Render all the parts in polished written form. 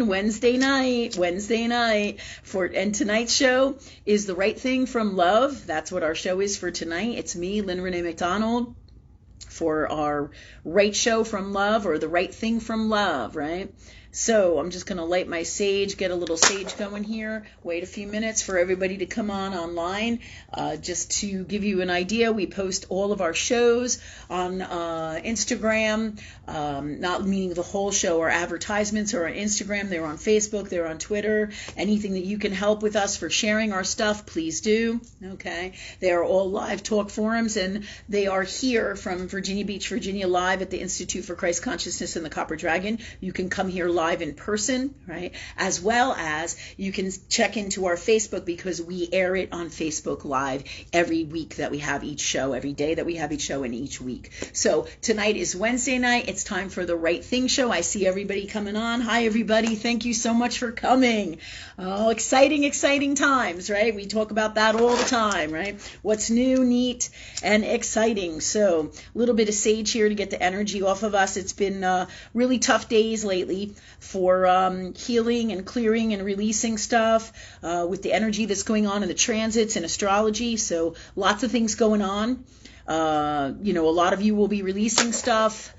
Wednesday night and tonight's show is The Right Thing from Love. That's what our show is for tonight. It's me, Lynn Rene MacDonald, for our Right Show from Love, or The Right Thing from Love, right? So I'm just going to light my sage, get a little sage going here, wait a few minutes for everybody to come on online. Just to give you an idea, we post all of our shows on Instagram, not meaning the whole show. Our advertisements are on Instagram, they're on Facebook, they're on Twitter. Anything that you can help with us for sharing our stuff, please do. Okay, they are all live talk forums, and they are here from Virginia Beach, Virginia, live at the Institute for Christ Consciousness and the Copper Dragon. You can come here live in person, right? As well as you can check into our Facebook, because we air it on Facebook Live every week that we have each show, every day that we have each show in each week. So tonight is Wednesday night. It's time for The Right Thing show. I see everybody coming on. Hi, everybody. Thank you so much for coming. Oh, exciting times, right? We talk about that all the time, right? What's new, neat, and exciting. So a little bit of sage here to get the energy off of us. It's been really tough days lately for healing and clearing and releasing stuff with the energy that's going on in the transits and astrology. So lots of things going on. A lot of you will be releasing stuff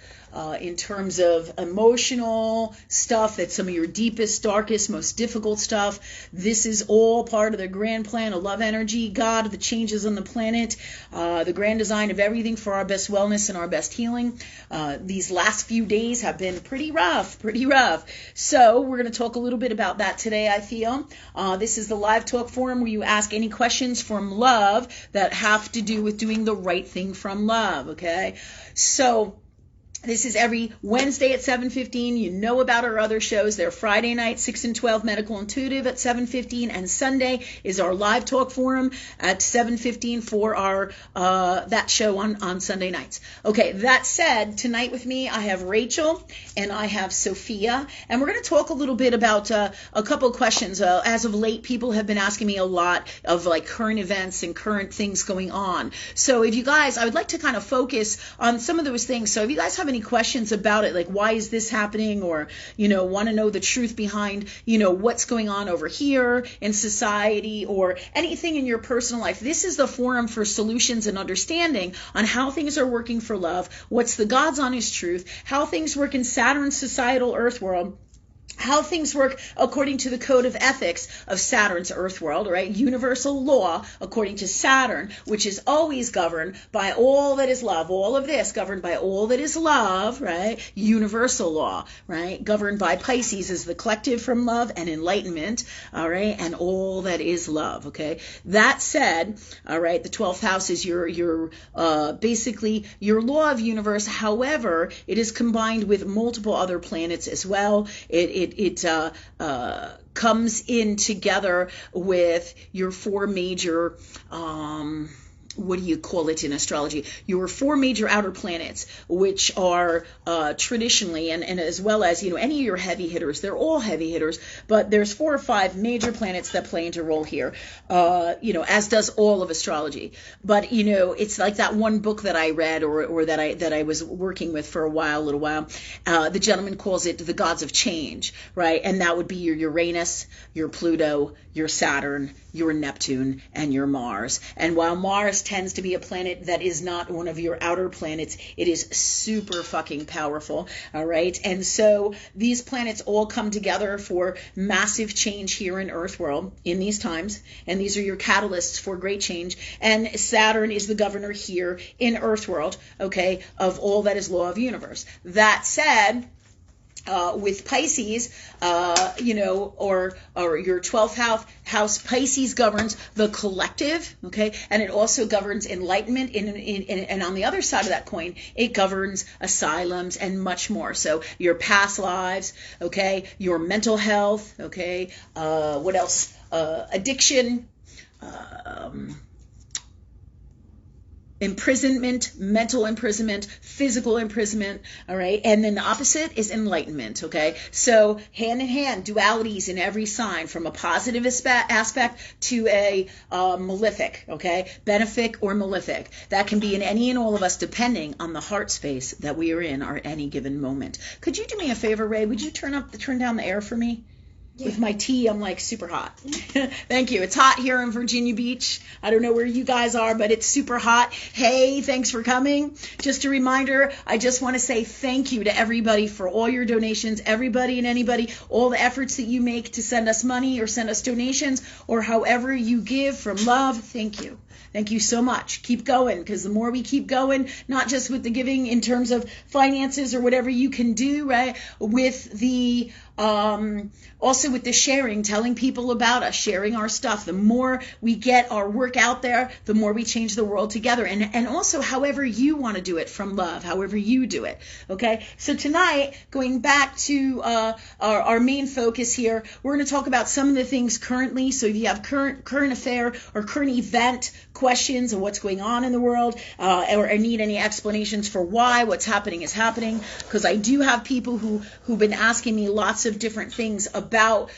in terms of emotional stuff, that's some of your deepest, darkest, most difficult stuff. This is all part of the grand plan of love energy, God, the changes on the planet, the grand design of everything for our best wellness and our best healing. These last few days have been pretty rough. So we're going to talk a little bit about that today, I feel. This is the live talk forum where you ask any questions from love that have to do with doing the right thing from love, okay? So this is every Wednesday at 7:15. You know about our other shows. They're Friday night, 6 and 12 Medical Intuitive at 7:15. And Sunday is our live talk forum at 7:15 for our that show on Sunday nights. Okay, that said, tonight with me I have Rachel and I have Sophia. And we're going to talk a little bit about a couple of questions. As of late, people have been asking me a lot of like current events and current things going on. So if you guys, I would like to kind of focus on some of those things. So if you guys have any questions about it, like why is this happening, or want to know the truth behind what's going on over here in society, or anything in your personal life, this is the forum for solutions and understanding on how things are working for love, what's the God's honest truth, how things work in Saturn's societal earth world, how things work according to the code of ethics of Saturn's earth world, right? Universal law according to Saturn, which is always governed by all that is love. All of this governed by all that is love, right? Universal law, right? Governed by Pisces as the collective from love and enlightenment, all right? And all that is love, okay? That said, all right, the 12th house is your basically your law of universe. However, it is combined with multiple other planets as well. It comes in together with your four major, what do you call it in astrology? Your four major outer planets, which are traditionally, and as well as, any of your heavy hitters, they're all heavy hitters, but there's 4 or 5 major planets that play into role here, as does all of astrology. But, it's like that one book that I read or that I was working with for a little while. The gentleman calls it the gods of change, right? And that would be your Uranus, your Pluto, your Saturn, your Neptune, and your Mars. And while Mars tends to be a planet that is not one of your outer planets, it is super fucking powerful, all right? And so these planets all come together for massive change here in Earth world in these times, and these are your catalysts for great change. And Saturn is the governor here in Earth world, okay, of all that is law of universe. That said, with Pisces, or your 12th house, Pisces governs the collective, okay, and it also governs enlightenment, and on the other side of that coin, it governs asylums and much more. So your past lives, okay, your mental health, okay, what else? Addiction, imprisonment, mental imprisonment, physical imprisonment, all right? And then the opposite is enlightenment, okay? So hand in hand, dualities in every sign, from a positive aspect to a malefic, okay? Benefic or malefic. That can be in any and all of us depending on the heart space that we are in at any given moment. Could you do me a favor, Ray? Would you turn down the air for me? Yeah. With my tea, I'm like super hot. Thank you. It's hot here in Virginia Beach. I don't know where you guys are, but it's super hot. Hey, thanks for coming. Just a reminder, I just want to say thank you to everybody for all your donations, everybody and anybody, all the efforts that you make to send us money or send us donations or however you give from love. Thank you. Thank you so much. Keep going, because the more we keep going, not just with the giving in terms of finances or whatever you can do, right, with the also with the sharing, telling people about us, sharing our stuff. The more we get our work out there, the more we change the world together. And also however you want to do it from love, however you do it. Okay. So tonight, going back to our main focus here, we're going to talk about some of the things currently. So if you have current affair or current event questions of what's going on in the world, or need any explanations for why what's happening is happening, because I do have people who've been asking me lots of different things about,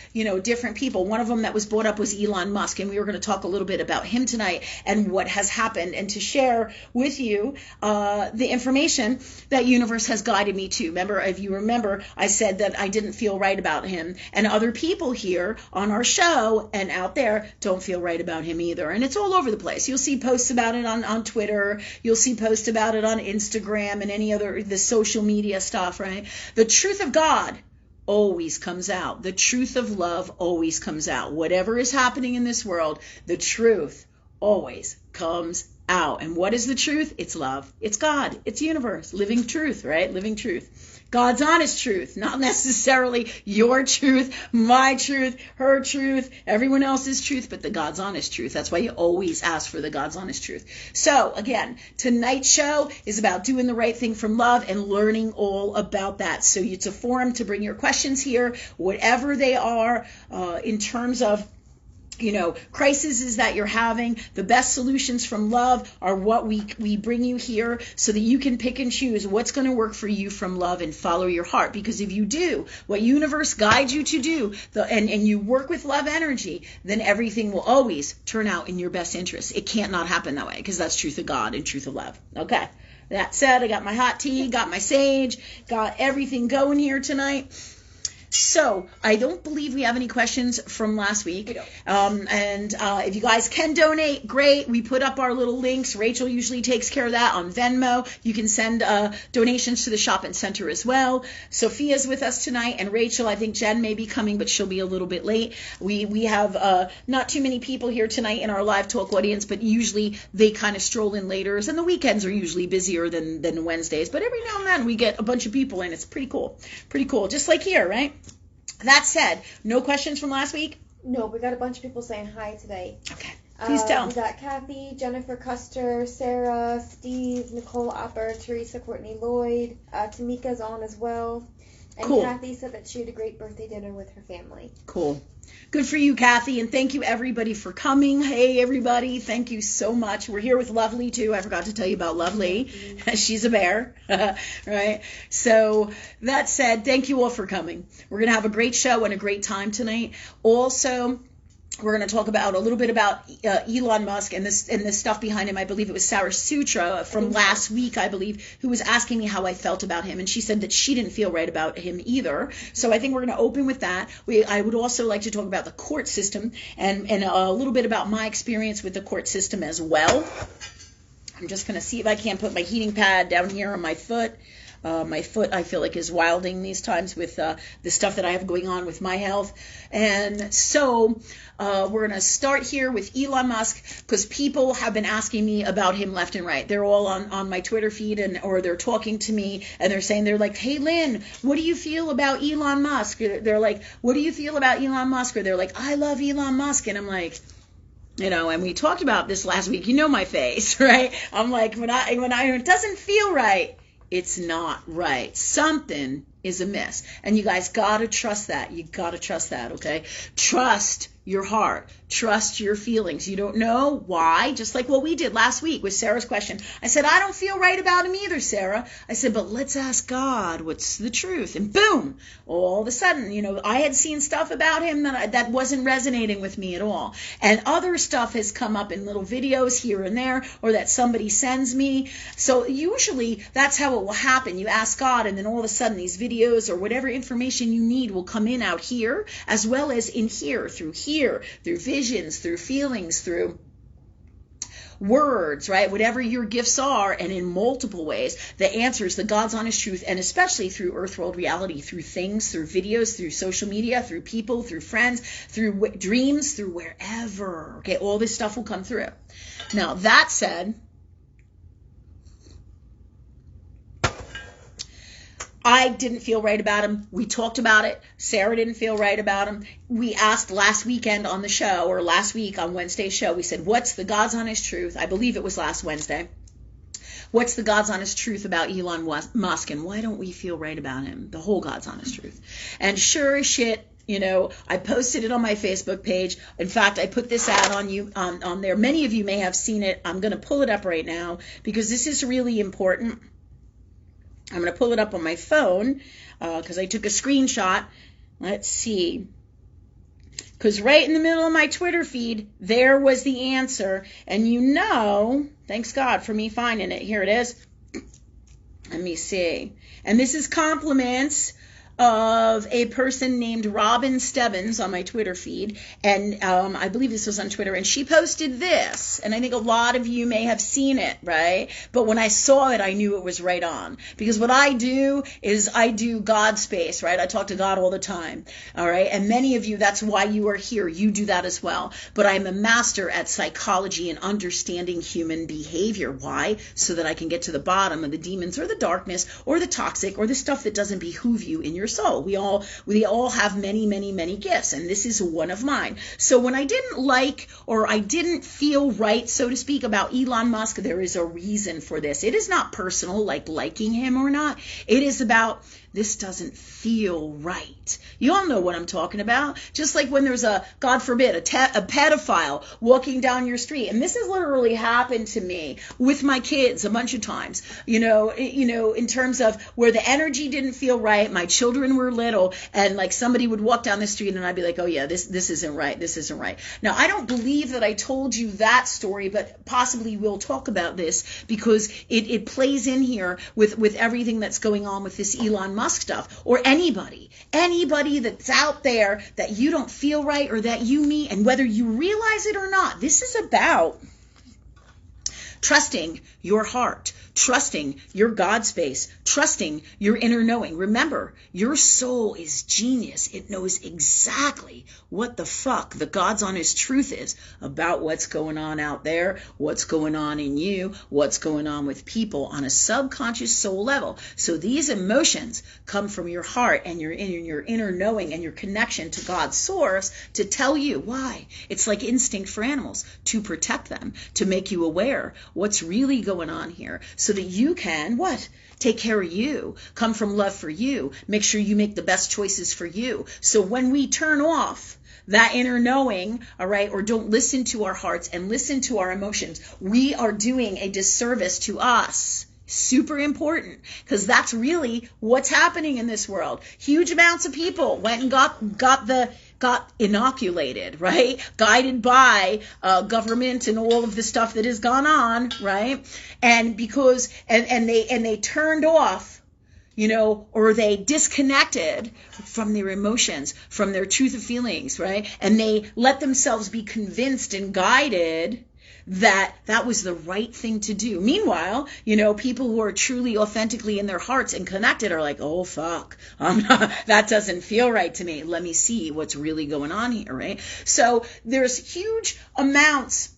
different people. One of them that was brought up was Elon Musk, and we were going to talk a little bit about him tonight and what has happened, and to share with you the information that universe has guided me to. If you remember, I said that I didn't feel right about him, and other people here on our show and out there don't feel right about him either, and it's all over the place. You'll see posts about it on Twitter, you'll see posts about it on Instagram and any other, the social media stuff, right? The truth of God always comes out. The truth of love always comes out. Whatever is happening in this world, the truth always comes out. And what is the truth? It's love. It's God. It's universe. Living truth, right? Living truth. God's honest truth, not necessarily your truth, my truth, her truth, everyone else's truth, but the God's honest truth. That's why you always ask for the God's honest truth. So again, tonight's show is about doing the right thing from love and learning all about that. So it's a forum to bring your questions here, whatever they are, in terms of crises that you're having. The best solutions from love are what we bring you here, so that you can pick and choose what's going to work for you from love and follow your heart. Because if you do what universe guides you to do, and you work with love energy, then everything will always turn out in your best interest. It can't not happen that way, because that's truth of God and truth of love. Okay. That said, I got my hot tea, got my sage, got everything going here tonight. So I don't believe we have any questions from last week. We don't. If you guys can donate, great. We put up our little links. Rachel usually takes care of that on Venmo. You can send donations to the shopping center as well. Sophia's with us tonight, and Rachel, I think Jen may be coming, but she'll be a little bit late. We have not too many people here tonight in our live talk audience, but usually they kind of stroll in later, and the weekends are usually busier than Wednesdays. But every now and then we get a bunch of people in. It's pretty cool. Pretty cool. Just like here, right? That said, no questions from last week? No, we got a bunch of people saying hi today. Okay. Please tell. We got Kathy, Jennifer Custer, Sarah, Steve, Nicole Opper, Teresa Courtney Lloyd, Tamika's on as well. And cool. Kathy said that she had a great birthday dinner with her family. Cool. Good for you, Kathy, and thank you, everybody, for coming. Hey, everybody, thank you so much. We're here with Lovely, too. I forgot to tell you about Lovely. She's a bear, right? So that said, thank you all for coming. We're going to have a great show and a great time tonight. Also, we're going to talk about a little bit about Elon Musk and this stuff behind him. I believe it was Sarah Sutra from last week, I believe, who was asking me how I felt about him, and she said that she didn't feel right about him either. So I think we're going to open with that. I would also like to talk about the court system and a little bit about my experience with the court system as well. I'm just going to see if I can't put my heating pad down here on my foot. My foot, I feel like, is wilding these times with the stuff that I have going on with my health. And so we're going to start here with Elon Musk, because people have been asking me about him left and right. They're all on my Twitter feed, or they're talking to me, and they're like, hey, Lynn, what do you feel about Elon Musk? They're like, what do you feel about Elon Musk? Or they're like, I love Elon Musk. And I'm like, and we talked about this last week. My face, right? I'm like, when it doesn't feel right, it's not right. Something is amiss. And you guys gotta trust that. You gotta trust that, okay? Trust your heart. Trust your feelings. You don't know why, just like what we did last week with Sarah's question. I said, I don't feel right about him either, Sarah. I said, but let's ask God what's the truth. And boom, all of a sudden, I had seen stuff about him that wasn't resonating with me at all. And other stuff has come up in little videos here and there, or that somebody sends me. So usually that's how it will happen. You ask God, and then all of a sudden these videos or whatever information you need will come in out here, as well as in here, through visions, through feelings, through words, right? Whatever your gifts are, and in multiple ways, the answers, the God's honest truth, and especially through earth world reality, through things, through videos, through social media, through people, through friends, through dreams, through wherever. Okay, all this stuff will come through. Now, that said, I didn't feel right about him. We talked about it. Sarah didn't feel right about him. We asked last weekend on the show, or last week on Wednesday's show, we said, what's the God's honest truth? I believe it was last Wednesday. What's the God's honest truth about Elon Musk, and why don't we feel right about him? The whole God's honest truth. And sure as shit, I posted it on my Facebook page. In fact, I put this ad on there. Many of you may have seen it. I'm going to pull it up right now because this is really important. I'm going to pull it up on my phone because I took a screenshot. Let's see. Because right in the middle of my Twitter feed, there was the answer. And thanks God for me finding it. Here it is. Let me see. And this is compliments of a person named Robin Stebbins on my Twitter feed, and I believe this was on Twitter, and she posted this, and I think a lot of you may have seen it, right? But when I saw it, I knew it was right on, because what I do is I do God space, right? I talk to God all the time, all right? And many of you, that's why you are here. You do that as well. But I'm a master at psychology and understanding human behavior. Why? So that I can get to the bottom of the demons or the darkness or the toxic or the stuff that doesn't behoove you in your soul. We all have many, many, many gifts, and this is one of mine. So when I didn't like, or I didn't feel right, so to speak, about Elon Musk, there is a reason for this. It is not personal, like liking him or not. It is about, this doesn't feel right. You all know what I'm talking about. Just like when there's God forbid, a pedophile walking down your street. And this has literally happened to me with my kids a bunch of times, in terms of where the energy didn't feel right. My children were little, and like somebody would walk down the street and I'd be like, oh yeah, this isn't right. This isn't right. Now, I don't believe that I told you that story, but possibly we'll talk about this because it plays in here with everything that's going on with this Elon Musk stuff, or anybody that's out there that you don't feel right, or that you meet, and whether you realize it or not, this is about trusting your heart, trusting your God space, trusting your inner knowing. Remember, your soul is genius. It knows exactly what the fuck the God's honest truth is about what's going on out there, what's going on in you, what's going on with people on a subconscious soul level. So these emotions come from your heart and your inner knowing and your connection to God's source to tell you why. It's like instinct for animals, to protect them, to make you aware what's really going on here, so that you can, what? Take care of you, come from love for you, make sure you make the best choices for you. So when we turn off that inner knowing, all right, or don't listen to our hearts and listen to our emotions, we are doing a disservice to us. Super important, because that's really what's happening in this world. Huge amounts of people went and got inoculated, right? Guided by government and all of the stuff that has gone on, right? And because and they turned off, or they disconnected from their emotions, from their truth of feelings, right? And they let themselves be convinced and guided that was the right thing to do. Meanwhile, people who are truly authentically in their hearts and connected are like, oh fuck, that doesn't feel right to me. Let me see what's really going on here, right? So there's huge amounts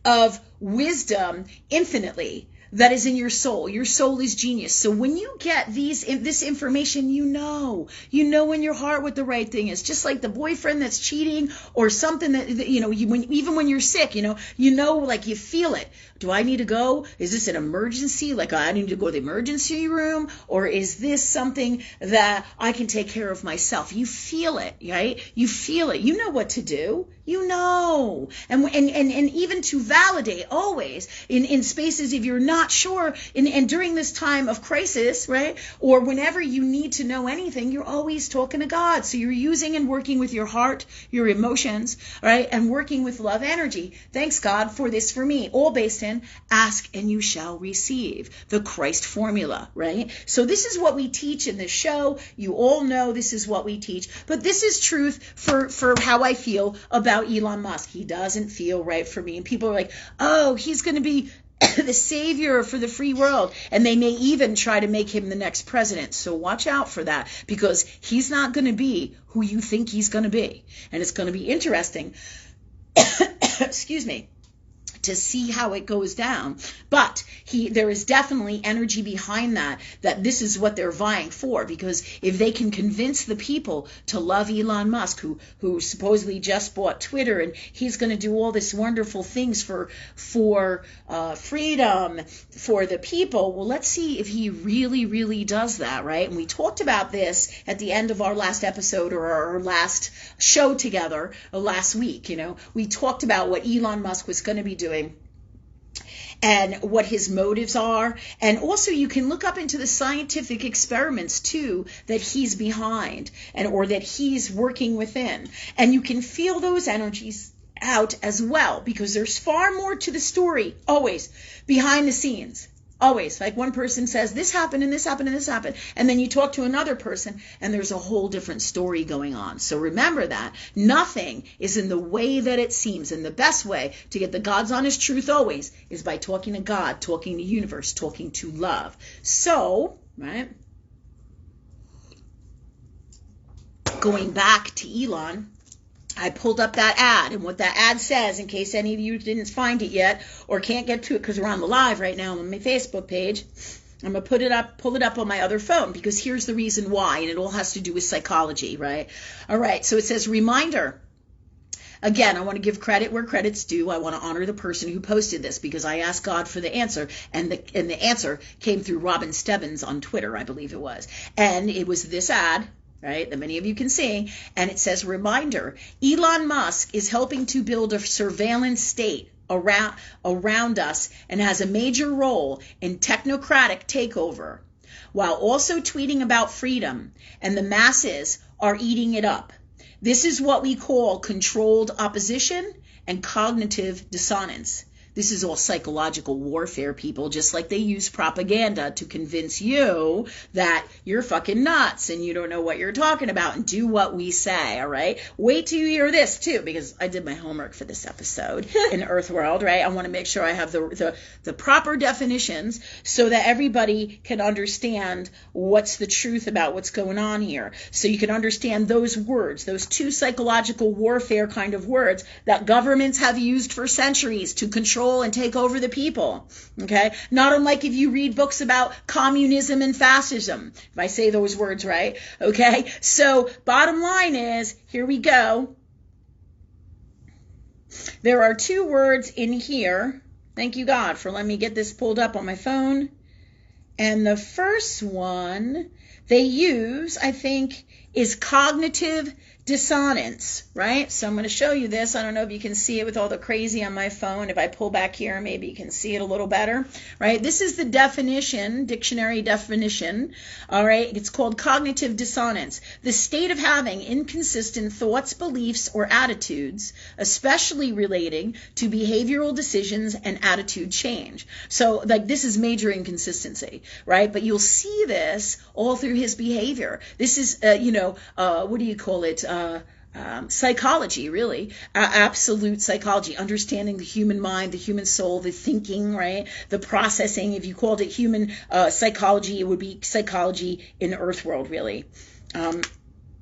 of wisdom infinitely that is in your soul. Your soul is genius. So when you get this information, you know in your heart what the right thing is. Just like the boyfriend that's cheating or something that, even when you're sick, like you feel it. Do I need to go? Is this an emergency? Like I need to go to the emergency room? Or is this something that I can take care of myself? You feel it, right? You feel it. You know what to do. You know. And even to validate always in spaces if you're not sure, and during this time of crisis, right? Or whenever you need to know anything, you're always talking to God. So you're using and working with your heart, your emotions, right? And working with love energy. Thanks God for this for me. All based in ask and you shall receive. The Christ formula, right? So this is what we teach in this show. You all know this is what we teach. But this is truth for how I feel about Elon Musk. He doesn't feel right for me. And people are like, oh, he's going to be the savior for the free world. And they may even try to make him the next president. So watch out for that, because he's not going to be who you think he's going to be. And it's going to be interesting, excuse me, to see how it goes down. But there is definitely energy behind that this is what they're vying for, because if they can convince the people to love Elon Musk, who supposedly just bought Twitter, and he's going to do all this wonderful things for freedom for the people, well, let's see if he really does that, right? And we talked about this at the end of our last episode, or our last show together last week. We talked about what Elon Musk was going to be doing and what his motives are. And also you can look up into the scientific experiments too that he's behind, or that he's working within. And you can feel those energies out as well, because there's far more to the story always behind the scenes. Always. Like one person says, this happened and this happened and this happened. And then you talk to another person and there's a whole different story going on. So remember that nothing is in the way that it seems. And the best way to get the God's honest truth always is by talking to God, talking to universe, talking to love. So, right, going back to Elon, I pulled up that ad, and what that ad says, in case any of you didn't find it yet or can't get to it because we're on the live right now on my Facebook page, I'm going to pull it up on my other phone, because here's the reason why, and it all has to do with psychology, right? All right, so it says, reminder. Again, I want to give credit where credit's due. I want to honor the person who posted this, because I asked God for the answer, and the answer came through Robin Stebbins on Twitter, I believe it was. And it was this ad, right, that many of you can see, and it says, reminder, Elon Musk is helping to build a surveillance state around us and has a major role in technocratic takeover, while also tweeting about freedom, and the masses are eating it up. This is what we call controlled opposition and cognitive dissonance. This is all psychological warfare, people, just like they use propaganda to convince you that you're fucking nuts and you don't know what you're talking about, and do what we say, all right? Wait till you hear this, too, because I did my homework for this episode in Earthworld, right? I want to make sure I have the proper definitions so that everybody can understand what's the truth about what's going on here. So you can understand those words, those two psychological warfare kind of words that governments have used for centuries to control and take over the people, okay? Not unlike if you read books about communism and fascism, if I say those words right, okay? So bottom line is, here we go. There are two words in here. Thank you, God, for letting me get this pulled up on my phone. And the first one they use, I think, is cognitive dissonance, right? So I'm going to show you this. I don't know if you can see it with all the crazy on my phone. If I pull back here, maybe you can see it a little better, right? This is the definition, dictionary definition, all right? It's called cognitive dissonance, the state of having inconsistent thoughts, beliefs, or attitudes, especially relating to behavioral decisions and attitude change. So, like, this is major inconsistency, right? But you'll see this all through his behavior. This is, what do you call it? Psychology, really, absolute psychology, understanding the human mind, the human soul, the thinking, right, the processing. If you called it human psychology, it would be psychology in Earthworld, really.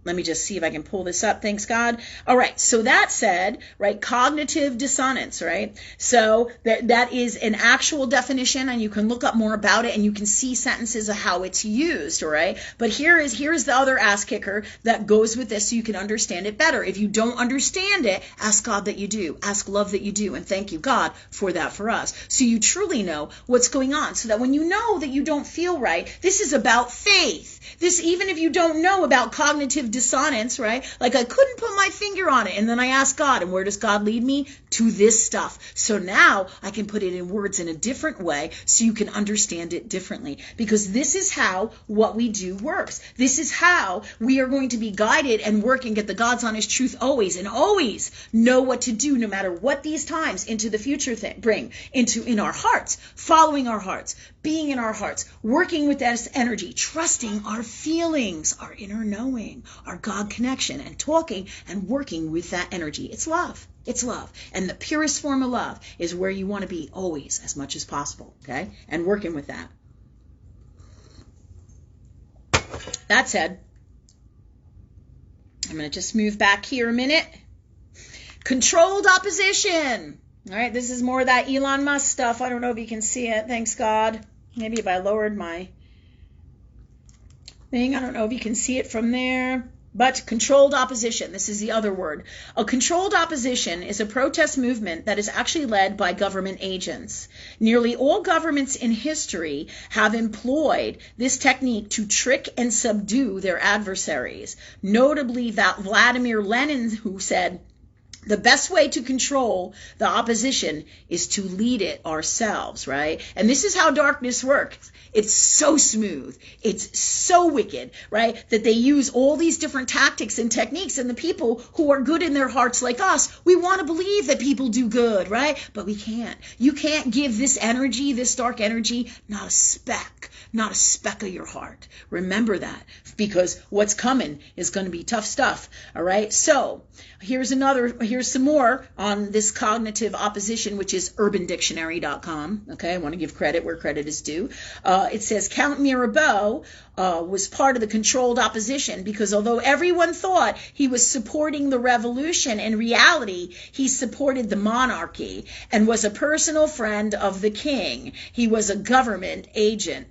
Let me just see if I can pull this up. Thanks, God. All right. So that said, right, cognitive dissonance, right? So that is an actual definition, and you can look up more about it, and you can see sentences of how it's used, all right? But here's the other ass kicker that goes with this so you can understand it better. If you don't understand it, ask God that you do. Ask love that you do, and thank you, God, for that for us. So you truly know what's going on, so that when you know that you don't feel right, this is about faith. This, even if you don't know about cognitive dissonance, right? Like I couldn't put my finger on it, and then I asked God, and where does God lead me? To this stuff. So now I can put it in words in a different way so you can understand it differently, because this is how what we do works. This is how we are going to be guided and work and get the God's honest truth always, and always know what to do no matter what these times into the future bring in our hearts, following our hearts, being in our hearts, working with that energy, trusting our feelings, our inner knowing, our God connection, and talking and working with that energy. It's love. It's love. And the purest form of love is where you want to be always, as much as possible, okay? And working with that. That said, I'm going to just move back here a minute. Controlled opposition. All right, this is more of that Elon Musk stuff. I don't know if you can see it. Thanks, God. Maybe if I lowered my thing. I don't know if you can see it from there. But controlled opposition, this is the other word. A controlled opposition is a protest movement that is actually led by government agents. Nearly all governments in history have employed this technique to trick and subdue their adversaries. Notably, Vladimir Lenin, who said, the best way to control the opposition is to lead it ourselves, right? And this is how darkness works. It's so smooth. It's so wicked, right? That they use all these different tactics and techniques. And the people who are good in their hearts like us, we want to believe that people do good, right? But we can't. You can't give this energy, this dark energy, not a speck of your heart. Remember that, because what's coming is going to be tough stuff, all right? So here's some more on this cognitive opposition, which is urbandictionary.com. Okay, I want to give credit where credit is due. It says Count Mirabeau was part of the controlled opposition because although everyone thought he was supporting the revolution, in reality, he supported the monarchy and was a personal friend of the king. He was a government agent.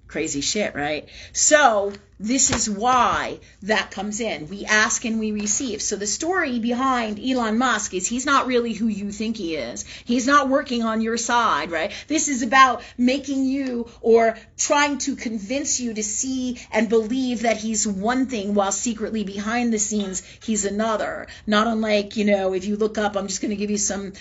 Crazy shit, right? So this is why that comes in. We ask and we receive. So the story behind Elon Musk is he's not really who you think he is. He's not working on your side, right? This is about making you or trying to convince you to see and believe that he's one thing while secretly behind the scenes he's another. Not unlike, if you look up, I'm just going to give you some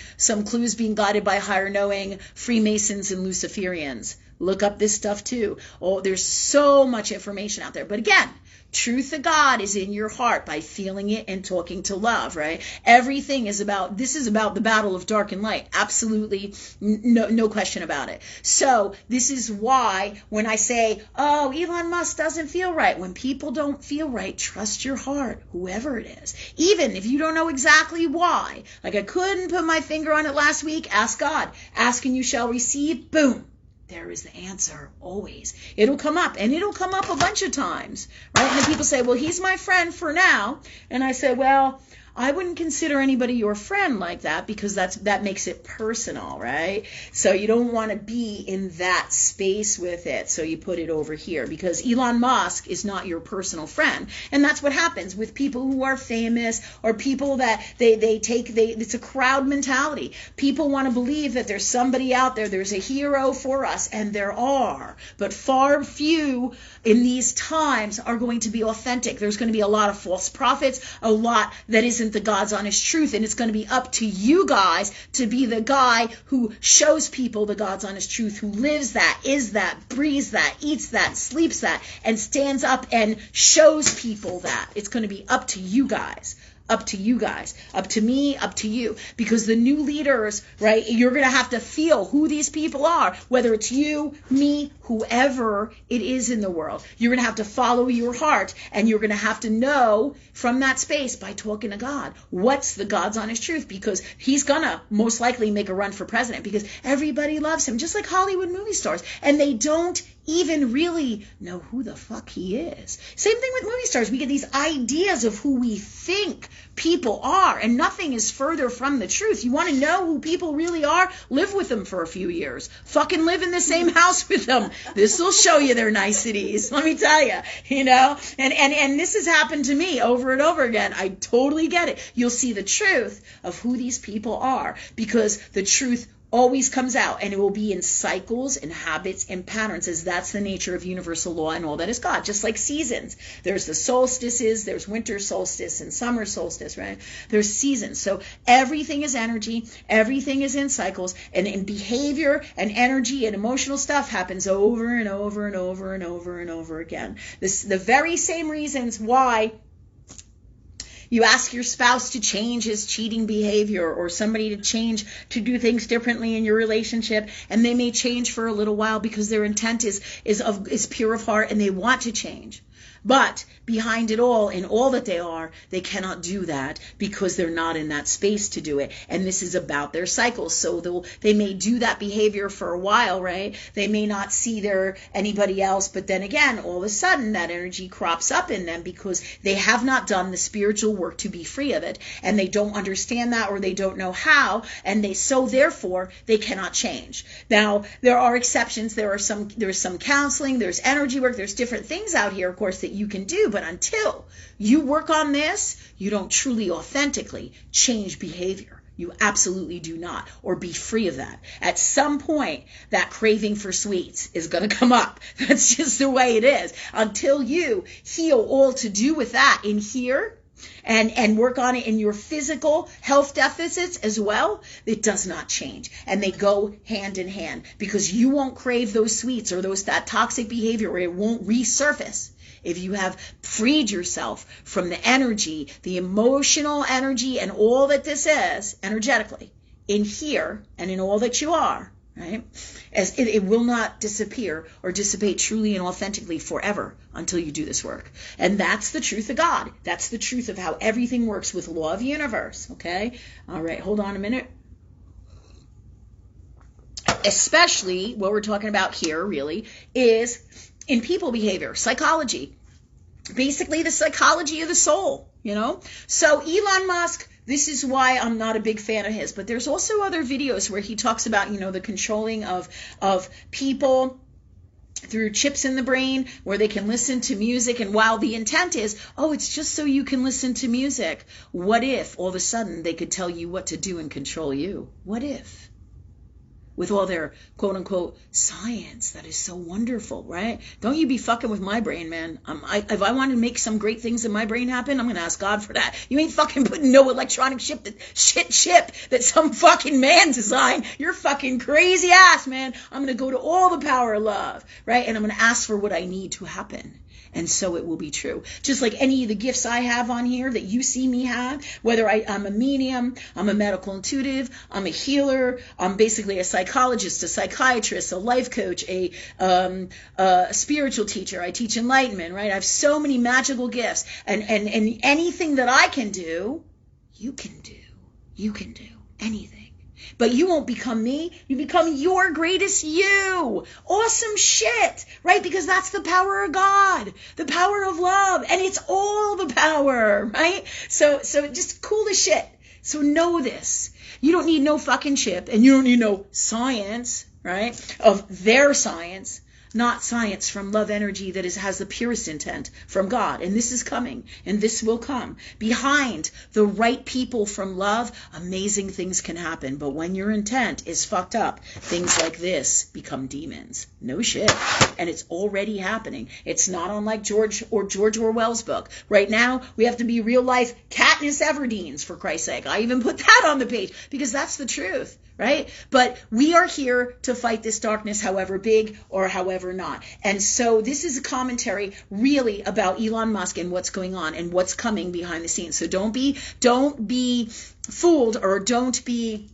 clues, being guided by higher knowing, Freemasons and Luciferians. Look up this stuff too. Oh, there's so much information out there. But again, truth of God is in your heart by feeling it and talking to love, right? Everything is about the battle of dark and light. Absolutely no question about it. So this is why when I say, oh, Elon Musk doesn't feel right. When people don't feel right, trust your heart, whoever it is. Even if you don't know exactly why. Like I couldn't put my finger on it last week, ask God. Ask and you shall receive. Boom. There is the answer, always. It'll come up, and it'll come up a bunch of times, right? And then people say, well, he's my friend for now. And I say, well, I wouldn't consider anybody your friend like that because that makes it personal, right? So you don't want to be in that space with it. So you put it over here because Elon Musk is not your personal friend. And that's what happens with people who are famous or people that it's a crowd mentality. People want to believe that there's somebody out there, there's a hero for us, and there are. But far few in these times are going to be authentic. There's going to be a lot of false prophets, a lot that isn't the God's honest truth, and it's going to be up to you guys to be the guy who shows people the God's honest truth, who lives that, is that, breathes that, eats that, sleeps that, and stands up and shows people that. It's going to be up to you guys. Up to you guys, up to me, up to you. Because the new leaders, right, you're going to have to feel who these people are, whether it's you, me, whoever it is in the world. You're going to have to follow your heart, and you're going to have to know from that space by talking to God, what's the God's honest truth? Because he's going to most likely make a run for president because everybody loves him, just like Hollywood movie stars. And they don't even really know who the fuck he is. Same thing with movie stars. We get these ideas of who we think people are, and nothing is further from the truth. You want to know who people really are? Live with them for a few years. Fucking live in the same house with them. This will show you their niceties. Let me tell you, and this has happened to me over and over again. I totally get it. You'll see the truth of who these people are, because the truth always comes out, and it will be in cycles and habits and patterns, as that's the nature of universal law and all that is God. Just like seasons, there's the solstices, there's winter solstice and summer solstice, right? There's seasons. So everything is energy, everything is in cycles, and in behavior and energy and emotional stuff happens over and over and over and over and over again. The very same reasons why you ask your spouse to change his cheating behavior, or somebody to change, to do things differently in your relationship, and they may change for a little while because their intent is pure of heart and they want to change. But behind it all, in all that they are, they cannot do that because they're not in that space to do it. And this is about their cycles. So they may do that behavior for a while, right? They may not see anybody else, but then again, all of a sudden that energy crops up in them because they have not done the spiritual work to be free of it. And they don't understand that, or they don't know how, and therefore they cannot change. Now, there are exceptions. There's some counseling, there's energy work, there's different things out here, of course, that you can do, but until you work on this, you don't truly authentically change behavior. You absolutely do not, or be free of that. At some point, that craving for sweets is going to come up. That's just the way it is. Until you heal all to do with that in here, and work on it in your physical health deficits as well, it does not change. And they go hand in hand, because you won't crave those sweets or that toxic behavior, or it won't resurface if you have freed yourself from the energy, the emotional energy, and all that this is energetically in here and in all that you are, right? As it will not disappear or dissipate truly and authentically forever until you do this work. And that's the truth of God. That's the truth of how everything works with law of the universe, okay? All right, hold on a minute. Especially what we're talking about here really is in people behavior, psychology. Basically the psychology of the soul, So Elon Musk, this is why I'm not a big fan of his, but there's also other videos where he talks about, the controlling of people through chips in the brain where they can listen to music. And while the intent is, it's just so you can listen to music, what if all of a sudden they could tell you what to do and control you? What if? With all their quote-unquote science that is so wonderful, right? Don't you be fucking with my brain, man. If I want to make some great things in my brain happen, I'm going to ask God for that. You ain't fucking putting no electronic chip that some fucking man designed. You're fucking crazy ass, man. I'm going to go to all the power of love, right? And I'm going to ask for what I need to happen. And so it will be true. Just like any of the gifts I have on here that you see me have, whether I'm a medium, I'm a medical intuitive, I'm a healer, I'm basically a psychologist, a psychiatrist, a life coach, a spiritual teacher. I teach enlightenment, right? I have so many magical gifts. And anything that I can do, you can do. You can do anything. But you won't become me. You become your greatest you. Awesome shit, right? Because that's the power of God, the power of love, and it's all the power, right? So just cool as shit. So know this. You don't need no fucking chip, and you don't need no science, right? Of their science. Not science from love energy that has the purest intent from God. And this is coming, and this will come. Behind the right people from love, amazing things can happen. But when your intent is fucked up, things like this become demons. No shit. And it's already happening. It's not unlike George Orwell's book. Right now, we have to be real life Katniss Everdeen's, for Christ's sake. I even put that on the page because that's the truth. Right? But we are here to fight this darkness, however big or however not. And so this is a commentary really about Elon Musk and what's going on and what's coming behind the scenes. So don't be fooled, or don't be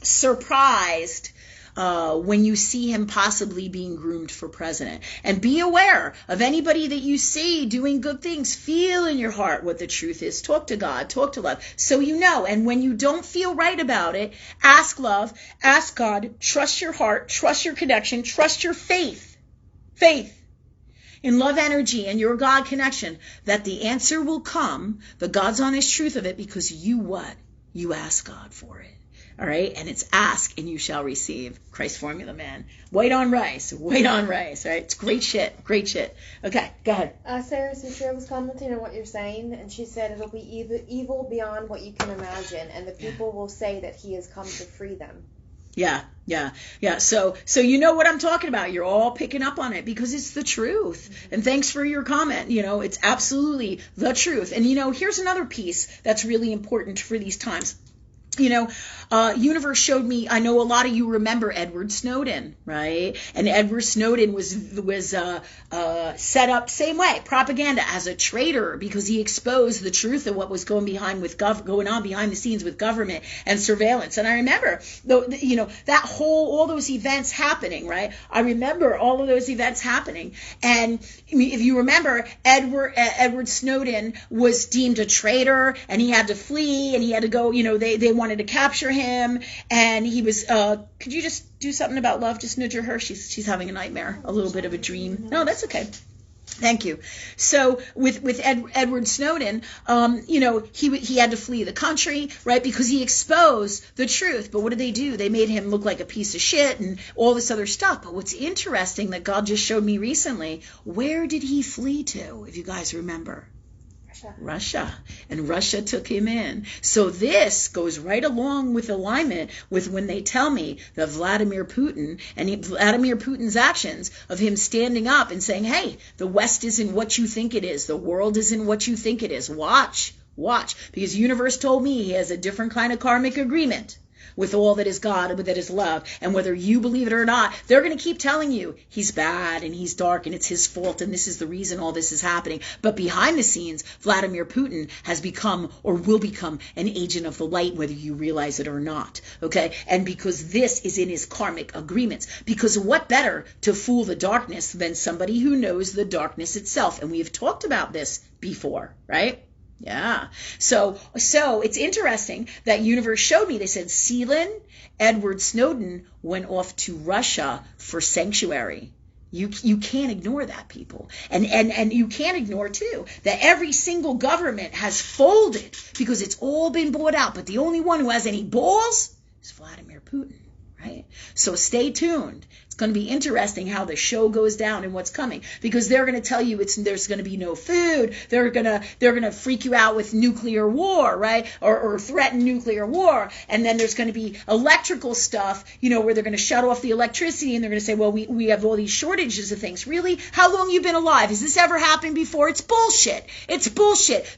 surprised when you see him possibly being groomed for president. And be aware of anybody that you see doing good things. Feel in your heart what the truth is. Talk to God, talk to love, so you know. And when you don't feel right about it, ask love, ask God, trust your heart, trust your connection, trust your faith. faith in love energy and your God connection, that the answer will come, the God's honest truth of it, because you what? You ask God for it. All right? And it's ask and you shall receive. Christ formula, man. White on rice, right? It's great shit. Okay, go ahead. Sarah Sutra was commenting on what you're saying, and she said it'll be evil beyond what you can imagine, and the people will say that he has come to free them. Yeah. So you know what I'm talking about. You're all picking up on it because it's the truth. And thanks for your comment. It's absolutely the truth. And here's another piece that's really important for these times. Universe showed me, I know a lot of you remember Edward Snowden, right? And Edward Snowden was set up same way, propaganda, as a traitor, because he exposed the truth of what was going on behind the scenes with government and surveillance. And I remember, all those events happening, right? I remember all of those events happening. And if you remember, Edward Snowden was deemed a traitor, and he had to flee, and he had to go, they wanted to capture him, and he was could you just do something about love? Just nudge her. She's having a nightmare, a little bit of a dream. No, that's okay. Thank you. So with Edward Snowden, he had to flee the country, right, because he exposed the truth. But what did they do? They made him look like a piece of shit and all this other stuff. But what's interesting that God just showed me recently, where did he flee to, if you guys remember? Russia. And Russia took him in. So this goes right along with alignment with when they tell me that Vladimir Putin's actions of him standing up and saying, hey, the West isn't what you think it is. The world isn't what you think it is. Watch. Because universe told me he has a different kind of karmic agreement with all that is God, that is love. And whether you believe it or not, they're going to keep telling you he's bad and he's dark and it's his fault and this is the reason all this is happening. But behind the scenes, Vladimir Putin has become or will become an agent of the light, whether you realize it or not. Okay? And because this is in his karmic agreements. Because what better to fool the darkness than somebody who knows the darkness itself? And we have talked about this before, right? Yeah. So it's interesting that universe showed me. They said Edward Snowden went off to Russia for sanctuary. You can't ignore that, people. And you can't ignore, too, that every single government has folded because it's all been bought out. But the only one who has any balls is Vladimir Putin, right? So stay tuned. It's going to be interesting how the show goes down and what's coming, because they're going to tell you there's going to be no food. They're going to freak you out with nuclear war, right? Or threaten nuclear war. And then there's going to be electrical stuff, where they're going to shut off the electricity, and they're going to say, well, we have all these shortages of things. Really? How long you been alive? Has this ever happened before? It's bullshit.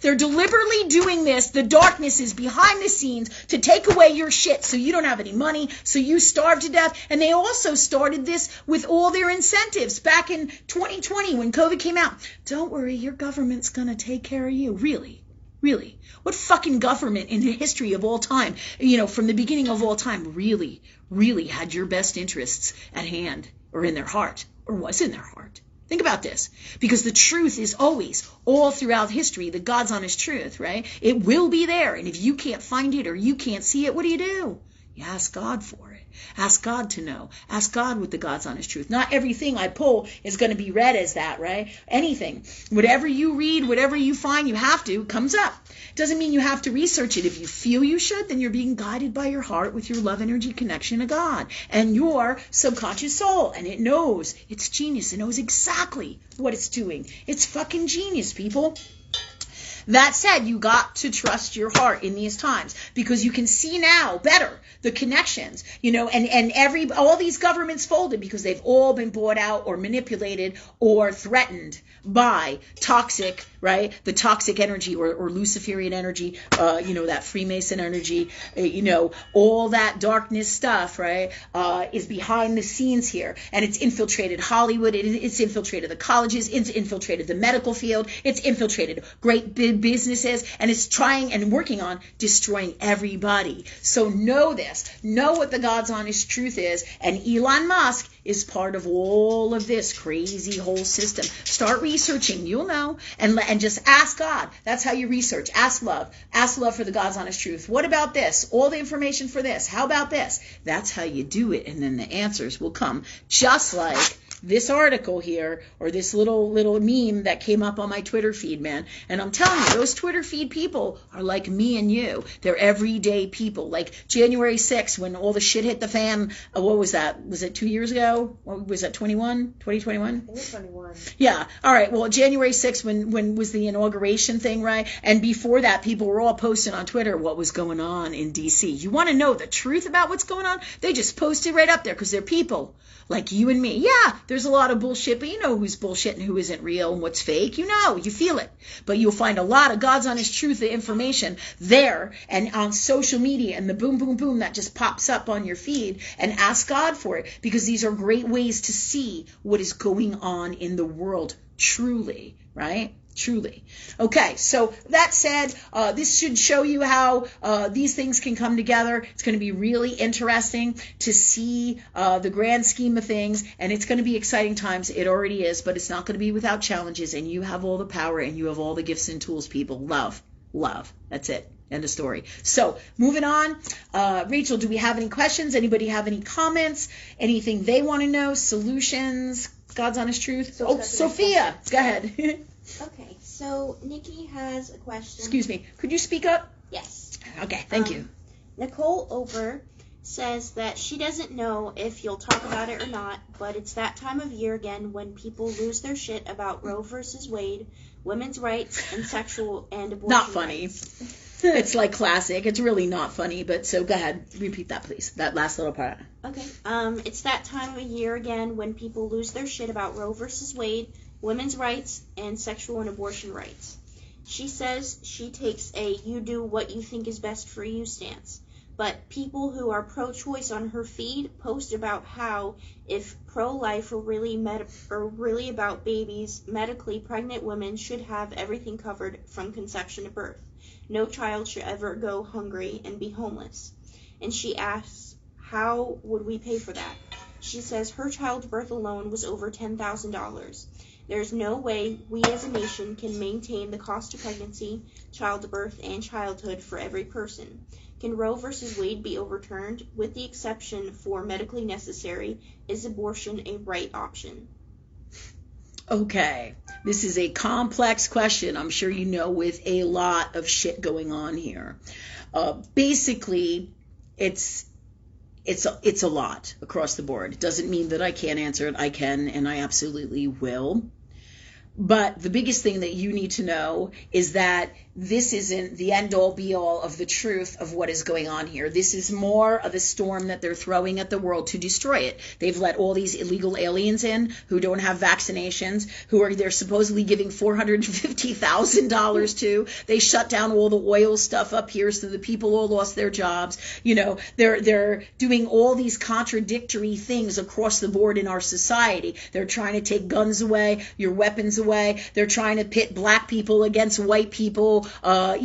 They're deliberately doing this. The darkness is behind the scenes to take away your shit so you don't have any money, so you starve to death. And they also started this with all their incentives back in 2020 when COVID came out. Don't worry, your government's going to take care of you. Really? What fucking government in the history of all time, from the beginning of all time, really had your best interests at hand or in their heart or was in their heart? Think about this, because the truth is always, all throughout history, the God's honest truth, right? It will be there. And if you can't find it or you can't see it, what do? You ask God for it. Ask God to know. Ask God with the God's honest truth. Not everything I pull is going to be read as that, right? Anything. Whatever you read, whatever you find, you have to, comes up. Doesn't mean you have to research it. If you feel you should, then you're being guided by your heart with your love energy connection to God and your subconscious soul. And it knows. It's genius. It knows exactly what it's doing. It's fucking genius, people. That said, you got to trust your heart in these times, because you can see now better the connections, and all these governments folded because they've all been bought out or manipulated or threatened by toxic, right? The toxic energy or Luciferian energy, that Freemason energy, all that darkness stuff, right, is behind the scenes here. And it's infiltrated Hollywood. It's infiltrated the colleges. It's infiltrated the medical field. It's infiltrated great big businesses. And it's trying and working on destroying everybody. So know this. Know what the God's honest truth is. And Elon Musk is part of all of this crazy whole system. Start researching. You'll know. And just ask God. That's how you research. Ask love. Ask love for the God's honest truth. What about this? All the information for this. How about this? That's how you do it. And then the answers will come. Just like this article here, or this little meme that came up on my Twitter feed, man. And I'm telling you, those Twitter feed people are like me and you. They're everyday people. Like January 6th, when all the shit hit the fan, what was that? Was it 2 years ago? What was that, 2021? I think it's 21. Yeah. All right. Well, January 6th, when was the inauguration thing, right? And before that, people were all posting on Twitter what was going on in D.C. You want to know the truth about what's going on? They just post it right up there because they're people like you and me. Yeah, there's a lot of bullshit, but you know who's bullshit and who isn't real and what's fake. You know, you feel it. But you'll find a lot of God's honest truth, the information there and on social media and the boom, boom, boom that just pops up on your feed, and ask God for it, because these are great ways to see what is going on in the world truly, right? Truly. Okay, so that said, this should show you how these things can come together. It's going to be really interesting to see the grand scheme of things, and it's going to be exciting times. It already is, but it's not going to be without challenges, and you have all the power, and you have all the gifts and tools, people. Love. Love. That's it. End of story. So, moving on. Rachel, do we have any questions? Anybody have any comments? Anything they want to know? Solutions? God's honest truth? So Sophia, go ahead. Okay, so Nikki has a question. Excuse me. Could you speak up? Yes. Okay, thank you. Nicole Ober says that she doesn't know if you'll talk about it or not, but it's that time of year again when people lose their shit about Roe versus Wade, women's rights, and sexual and abortion Not funny. rights. It's like classic. It's really not funny, but so go ahead. Repeat that, please. That last little part. Okay. It's that time of year again when people lose their shit about Roe versus Wade, women's rights, and sexual and abortion rights. She says she takes a you do what you think is best for you stance. But people who are pro-choice on her feed post about how if pro-life are really about babies, medically pregnant women should have everything covered from conception to birth. No child should ever go hungry and be homeless. And she asks, how would we pay for that? She says her child's birth alone was over $10,000. There's no way we as a nation can maintain the cost of pregnancy, childbirth, and childhood for every person. Can Roe versus Wade be overturned? With the exception for medically necessary, is abortion a right option? Okay, this is a complex question, I'm sure you know, with a lot of shit going on here. Basically, it's a lot across the board. It doesn't mean that I can't answer it. I can, and I absolutely will. But the biggest thing that you need to know is that this isn't the end-all, be-all of the truth of what is going on here. This is more of a storm that they're throwing at the world to destroy it. They've let all these illegal aliens in who don't have vaccinations, they're supposedly giving $450,000 to. They shut down all the oil stuff up here, so the people all lost their jobs. You know, they're doing all these contradictory things across the board in our society. They're trying to take guns away, your weapons away. They're trying to pit black people against white people. And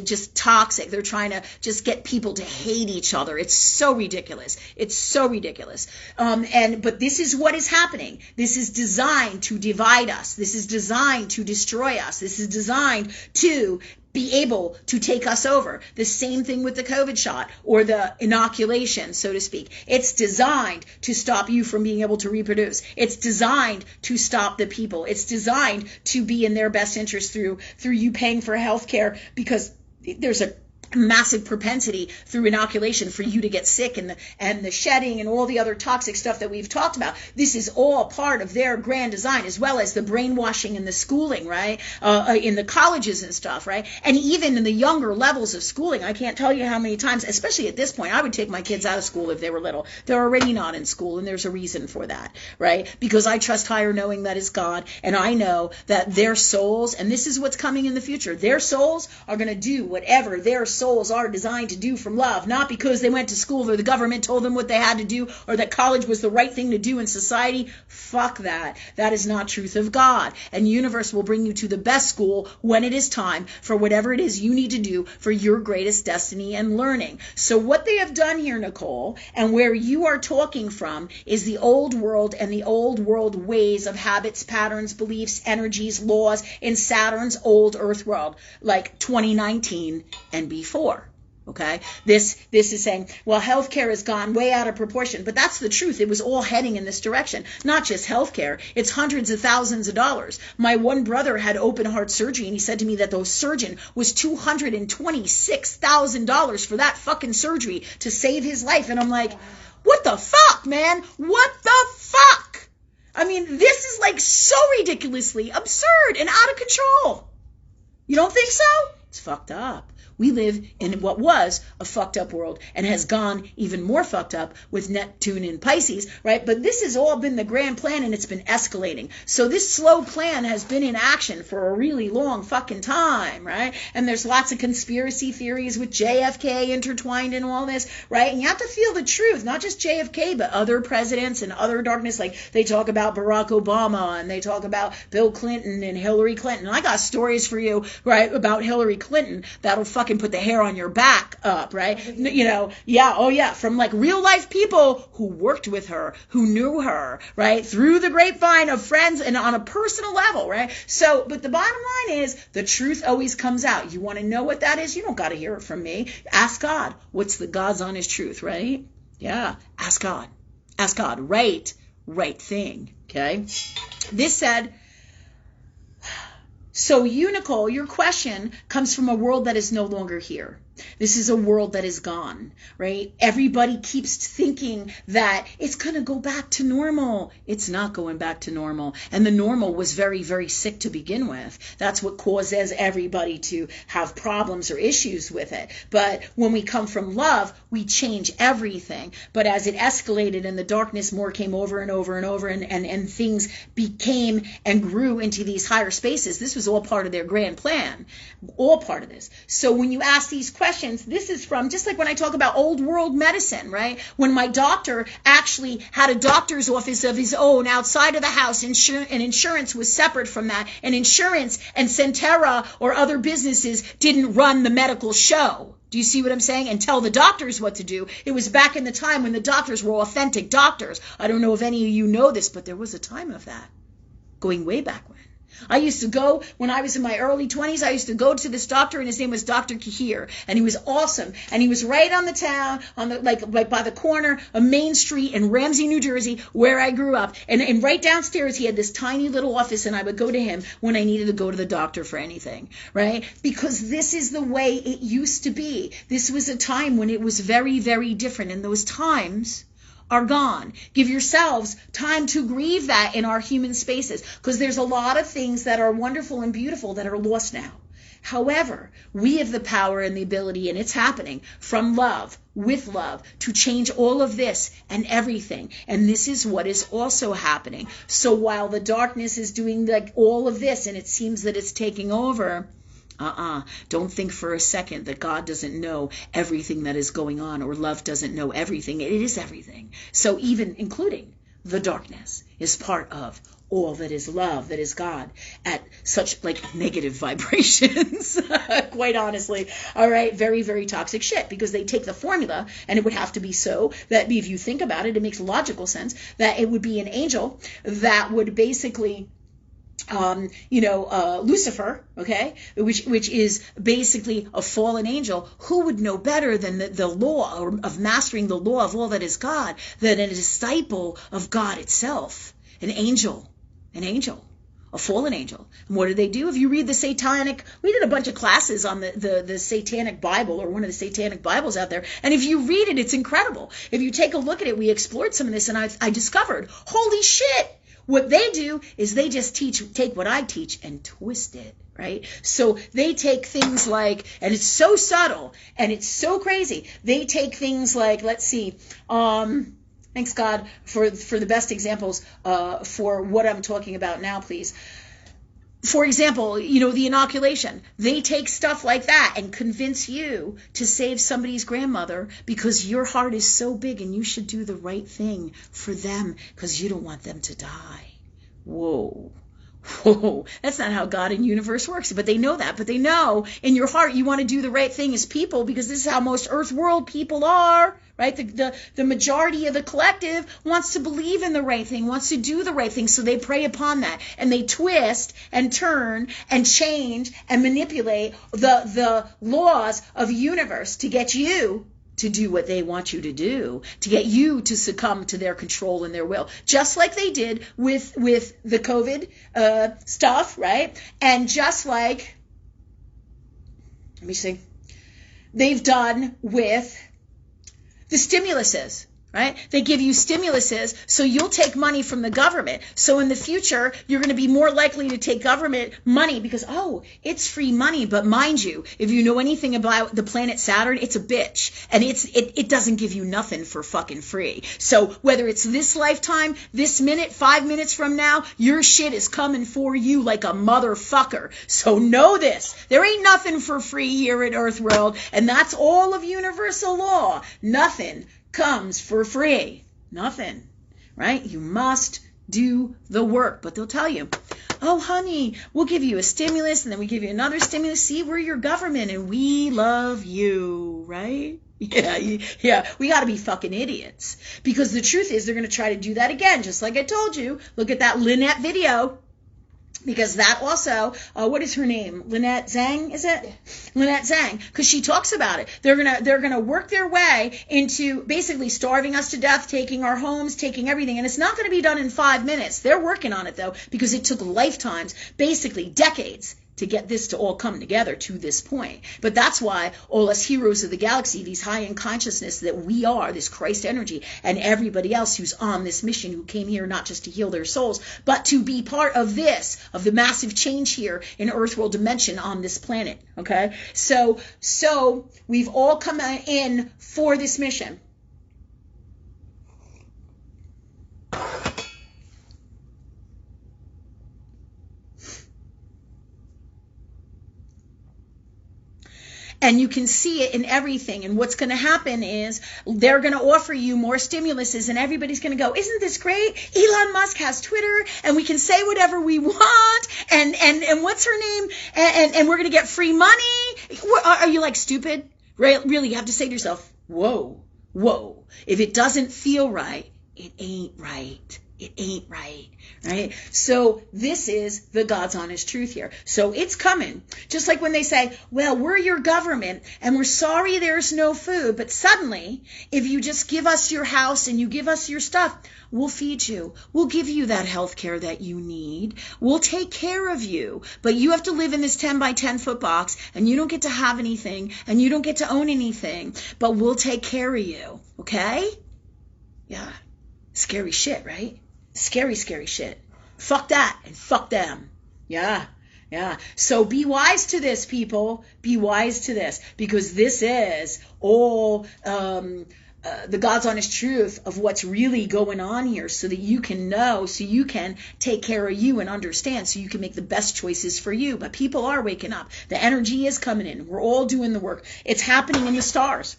just toxic. They're trying to just get people to hate each other. It's so ridiculous. It's so ridiculous. But this is what is happening. This is designed to divide us. This is designed to destroy us. This is designed to be able to take us over. The same thing with the COVID shot or the inoculation, so to speak. It's designed to stop you from being able to reproduce. It's designed to stop the people. It's designed to be in their best interest through you paying for health care, because there's a massive propensity through inoculation for you to get sick, and the shedding and all the other toxic stuff that we've talked about. This is all part of their grand design, as well as the brainwashing and the schooling, right? In the colleges and stuff, right? And even in the younger levels of schooling, I can't tell you how many times, especially at this point, I would take my kids out of school if they were little. They're already not in school, and there's a reason for that, right? Because I trust higher knowing that is God, and I know that their souls, and this is what's coming in the future, their souls are going to do whatever their souls souls are designed to do from love, not because they went to school or the government told them what they had to do or that college was the right thing to do in society. Fuck that. That is not truth of God. And universe will bring you to the best school when it is time for whatever it is you need to do for your greatest destiny and learning. So what they have done here, Nicole, and where you are talking from is the old world and the old world ways of habits, patterns, beliefs, energies, laws in Saturn's old Earth world, like 2019 and before. Okay, this is saying, well, healthcare has gone way out of proportion, but that's the truth. It was all heading in this direction. Not just healthcare; it's hundreds of thousands of dollars. My one brother had open heart surgery, and he said to me that the surgeon was $226,000 for that fucking surgery to save his life. And I'm like, what the fuck, man? What the fuck? I mean, this is like so ridiculously absurd and out of control. You don't think so? It's fucked up. We live in what was a fucked up world and has gone even more fucked up with Neptune in Pisces, right? But this has all been the grand plan and it's been escalating. So this slow plan has been in action for a really long fucking time, right? And there's lots of conspiracy theories with JFK intertwined in all this, right? And you have to feel the truth, not just JFK, but other presidents and other darkness. Like they talk about Barack Obama and they talk about Bill Clinton and Hillary Clinton. I got stories for you, right, about Hillary Clinton that'll fucking put the hair on your back up, right? You know, yeah, oh yeah, from like real life people who worked with her, who knew her, right? Through the grapevine of friends and on a personal level, right? So, but the bottom line is the truth always comes out. You want to know what that is? You don't got to hear it from me. Ask God. What's the God's honest truth, right? Yeah, ask God. Ask God. Right thing, okay? This said, so you, Nicole, your question comes from a world that is no longer here. This is a world that is gone, right? Everybody keeps thinking that it's going to go back to normal. It's not going back to normal. And the normal was very, very sick to begin with. That's what causes everybody to have problems or issues with it. But when we come from love, we change everything. But as it escalated and the darkness more came over and over and over and things became and grew into these higher spaces, this was all part of their grand plan. All part of this. So when you ask these questions, this is from, just like when I talk about old world medicine, right? When my doctor actually had a doctor's office of his own outside of the house, and insurance was separate from that, and insurance and Centera or other businesses didn't run the medical show. Do you see what I'm saying? And tell the doctors what to do. It was back in the time when the doctors were authentic doctors. I don't know if any of you know this, but there was a time of that, going way back when. I used to go, when I was in my early 20s, I used to go to this doctor, and his name was Dr. Kahir, and he was awesome, and he was right on the town, on the like by the corner of Main Street in Ramsey, New Jersey, where I grew up, and right downstairs he had this tiny little office, and I would go to him when I needed to go to the doctor for anything, right? Because this is the way it used to be. This was a time when it was very, very different, and those times are gone. Give yourselves time to grieve that in our human spaces, because there's a lot of things that are wonderful and beautiful that are lost now. However, we have the power and the ability, and it's happening from love, with love, to change all of this and everything. And this is what is also happening. So while the darkness is doing like all of this and it seems that it's taking over, don't think for a second that God doesn't know everything that is going on, or love doesn't know everything. It is everything. So even including the darkness is part of all that is love, that is God, at such like negative vibrations, quite honestly. All right, very, very toxic shit, because they take the formula, and it would have to be so that if you think about it, it makes logical sense that it would be an angel that would basically Lucifer, okay, which is basically a fallen angel. Who would know better than the law of mastering the law of all that is God than a disciple of God itself, an angel, a fallen angel. And what do they do? If you read the satanic, we did a bunch of classes on the satanic Bible, or one of the satanic Bibles out there, and if you read it, it's incredible. If you take a look at it, we explored some of this, and I discovered, holy shit, what they do is they just take what I teach and twist it, right? So they take things like, and it's so subtle and it's so crazy. They take things like, let's see, thanks God for the best examples for what I'm talking about now, please. for example, the inoculation, they take stuff like that and convince you to save somebody's grandmother because your heart is so big and you should do the right thing for them because you don't want them to die. Whoa. That's not how God and universe works. But they know that. But they know in your heart you want to do the right thing as people because this is how most earth world people are, right? The majority of the collective wants to believe in the right thing, wants to do the right thing. So they prey upon that and they twist and turn and change and manipulate the laws of the universe to get you to do what they want you to do, to get you to succumb to their control and their will, just like they did with the COVID stuff, right? And just like, let me see, they've done with the stimuluses. Right? They give you stimuluses, so you'll take money from the government. So in the future, you're going to be more likely to take government money because, it's free money. But mind you, if you know anything about the planet Saturn, it's a bitch. And it doesn't give you nothing for fucking free. So whether it's this lifetime, this minute, 5 minutes from now, your shit is coming for you like a motherfucker. So know this. There ain't nothing for free here in Earth World. And that's all of universal law. Nothing comes for free. Nothing, right? You must do the work. But they'll tell you, oh, honey, we'll give you a stimulus and then we give you another stimulus. See, we're your government and we love you, right? Yeah. We got to be fucking idiots because the truth is they're going to try to do that again. Just like I told you, look at that Lynette video. Because that also, what is her name? Lynette Zhang, is it? Yeah. Lynette Zhang, because she talks about it. They're gonna work their way into basically starving us to death, taking our homes, taking everything, and it's not going to be done in 5 minutes. They're working on it though, because it took lifetimes, basically decades, to get this to all come together to this point. But that's why all us heroes of the galaxy, these high-end consciousness that we are, this Christ energy, and everybody else who's on this mission, who came here not just to heal their souls, but to be part of this, of the massive change here in Earth World dimension on this planet, okay? So we've all come in for this mission. And you can see it in everything. And what's going to happen is they're going to offer you more stimuluses and everybody's going to go, isn't this great? Elon Musk has Twitter and we can say whatever we want. And what's her name? And we're going to get free money. Are you like stupid? Really, you have to say to yourself, whoa. If it doesn't feel right, it ain't right. It ain't right, right? So this is the God's honest truth here. So it's coming. Just like when they say, well, we're your government and we're sorry there's no food. But suddenly, if you just give us your house and you give us your stuff, we'll feed you. We'll give you that health care that you need. We'll take care of you. But you have to live in this 10 by 10 foot box and you don't get to have anything and you don't get to own anything. But we'll take care of you. Okay? Yeah. Scary shit, right? Scary shit. Fuck that and fuck them. Yeah. So be wise to this, people. Be wise to this, because this is all the God's honest truth of what's really going on here, so that you can know, so you can take care of you and understand, so you can make the best choices for you. But people are waking up. The energy is coming in. We're all doing the work. It's happening in the stars,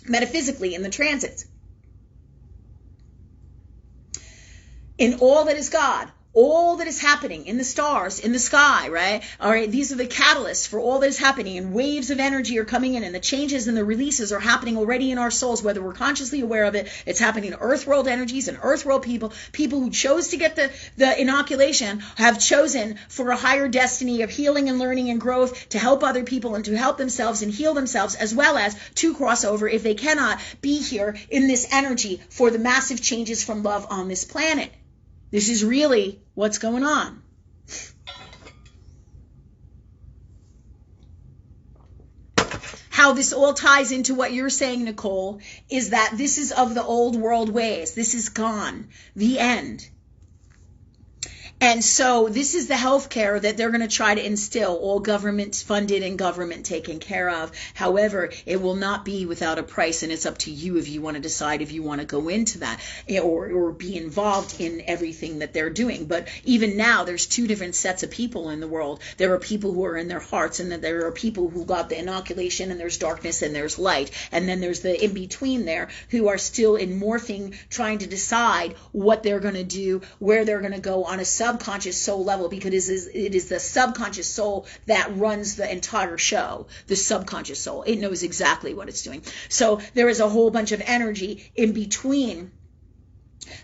metaphysically, in the transits. In all that is God, all that is happening in the stars, in the sky, right? All right, these are the catalysts for all that is happening, and waves of energy are coming in, and the changes and the releases are happening already in our souls, whether we're consciously aware of it. It's happening in Earth World energies and Earth World people who chose to get the inoculation have chosen for a higher destiny of healing and learning and growth to help other people and to help themselves and heal themselves, as well as to cross over if they cannot be here in this energy for the massive changes from love on this planet. This is really what's going on. How this all ties into what you're saying, Nicole, is that this is of the old world ways. This is gone. The end. And so this is the healthcare that they're going to try to instill, all government funded and government taken care of. However, it will not be without a price, and it's up to you if you want to decide if you want to go into that or be involved in everything that they're doing. But even now, there's two different sets of people in the world. There are people who are in their hearts, and then there are people who got the inoculation, and there's darkness and there's light. And then there's the in-between there who are still in morphing, trying to decide what they're going to do, where they're going to go on a subconscious soul level, because it is the subconscious soul that runs the entire show. The subconscious soul, it knows exactly what it's doing. So there is a whole bunch of energy in between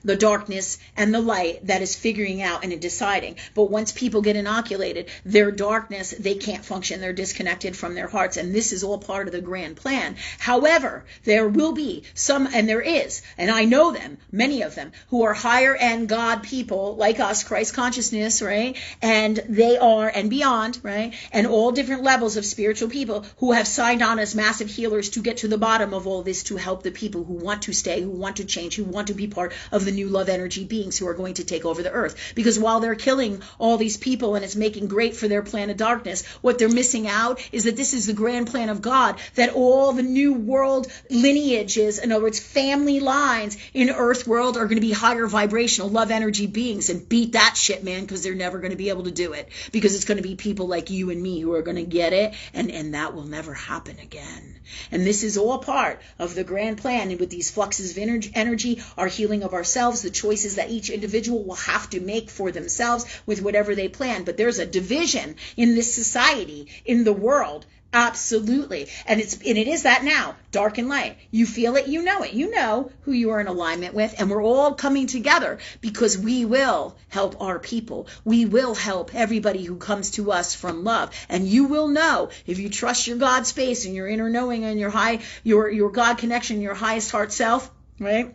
the darkness and the light that is figuring out and deciding. But once people get inoculated, their darkness, they can't function. They're disconnected from their hearts. And this is all part of the grand plan. However, there will be some, and there is, and I know them, many of them, who are higher end God people like us, Christ consciousness, right? And they are, and beyond, right? And all different levels of spiritual people who have signed on as massive healers to get to the bottom of all this, to help the people who want to stay, who want to change, who want to be part of the new love energy beings who are going to take over the earth. Because while they're killing all these people and it's making great for their plan of darkness, what they're missing out is that this is the grand plan of God, that all the new world lineages, in other words, family lines in earth world, are going to be higher vibrational love energy beings. And beat that shit, man, because they're never going to be able to do it, because it's going to be people like you and me who are going to get it, and that will never happen again. And this is all part of the grand plan. And with these fluxes of energy, our healing of ourselves, the choices that each individual will have to make for themselves with whatever they plan. But there's a division in this society, in the world. Absolutely. And it is that now, dark and light. You feel it, you know it. You know who you are in alignment with, and we're all coming together because we will help our people. We will help everybody who comes to us from love. And you will know, if you trust your God space and your inner knowing and your God connection, your highest heart self, right?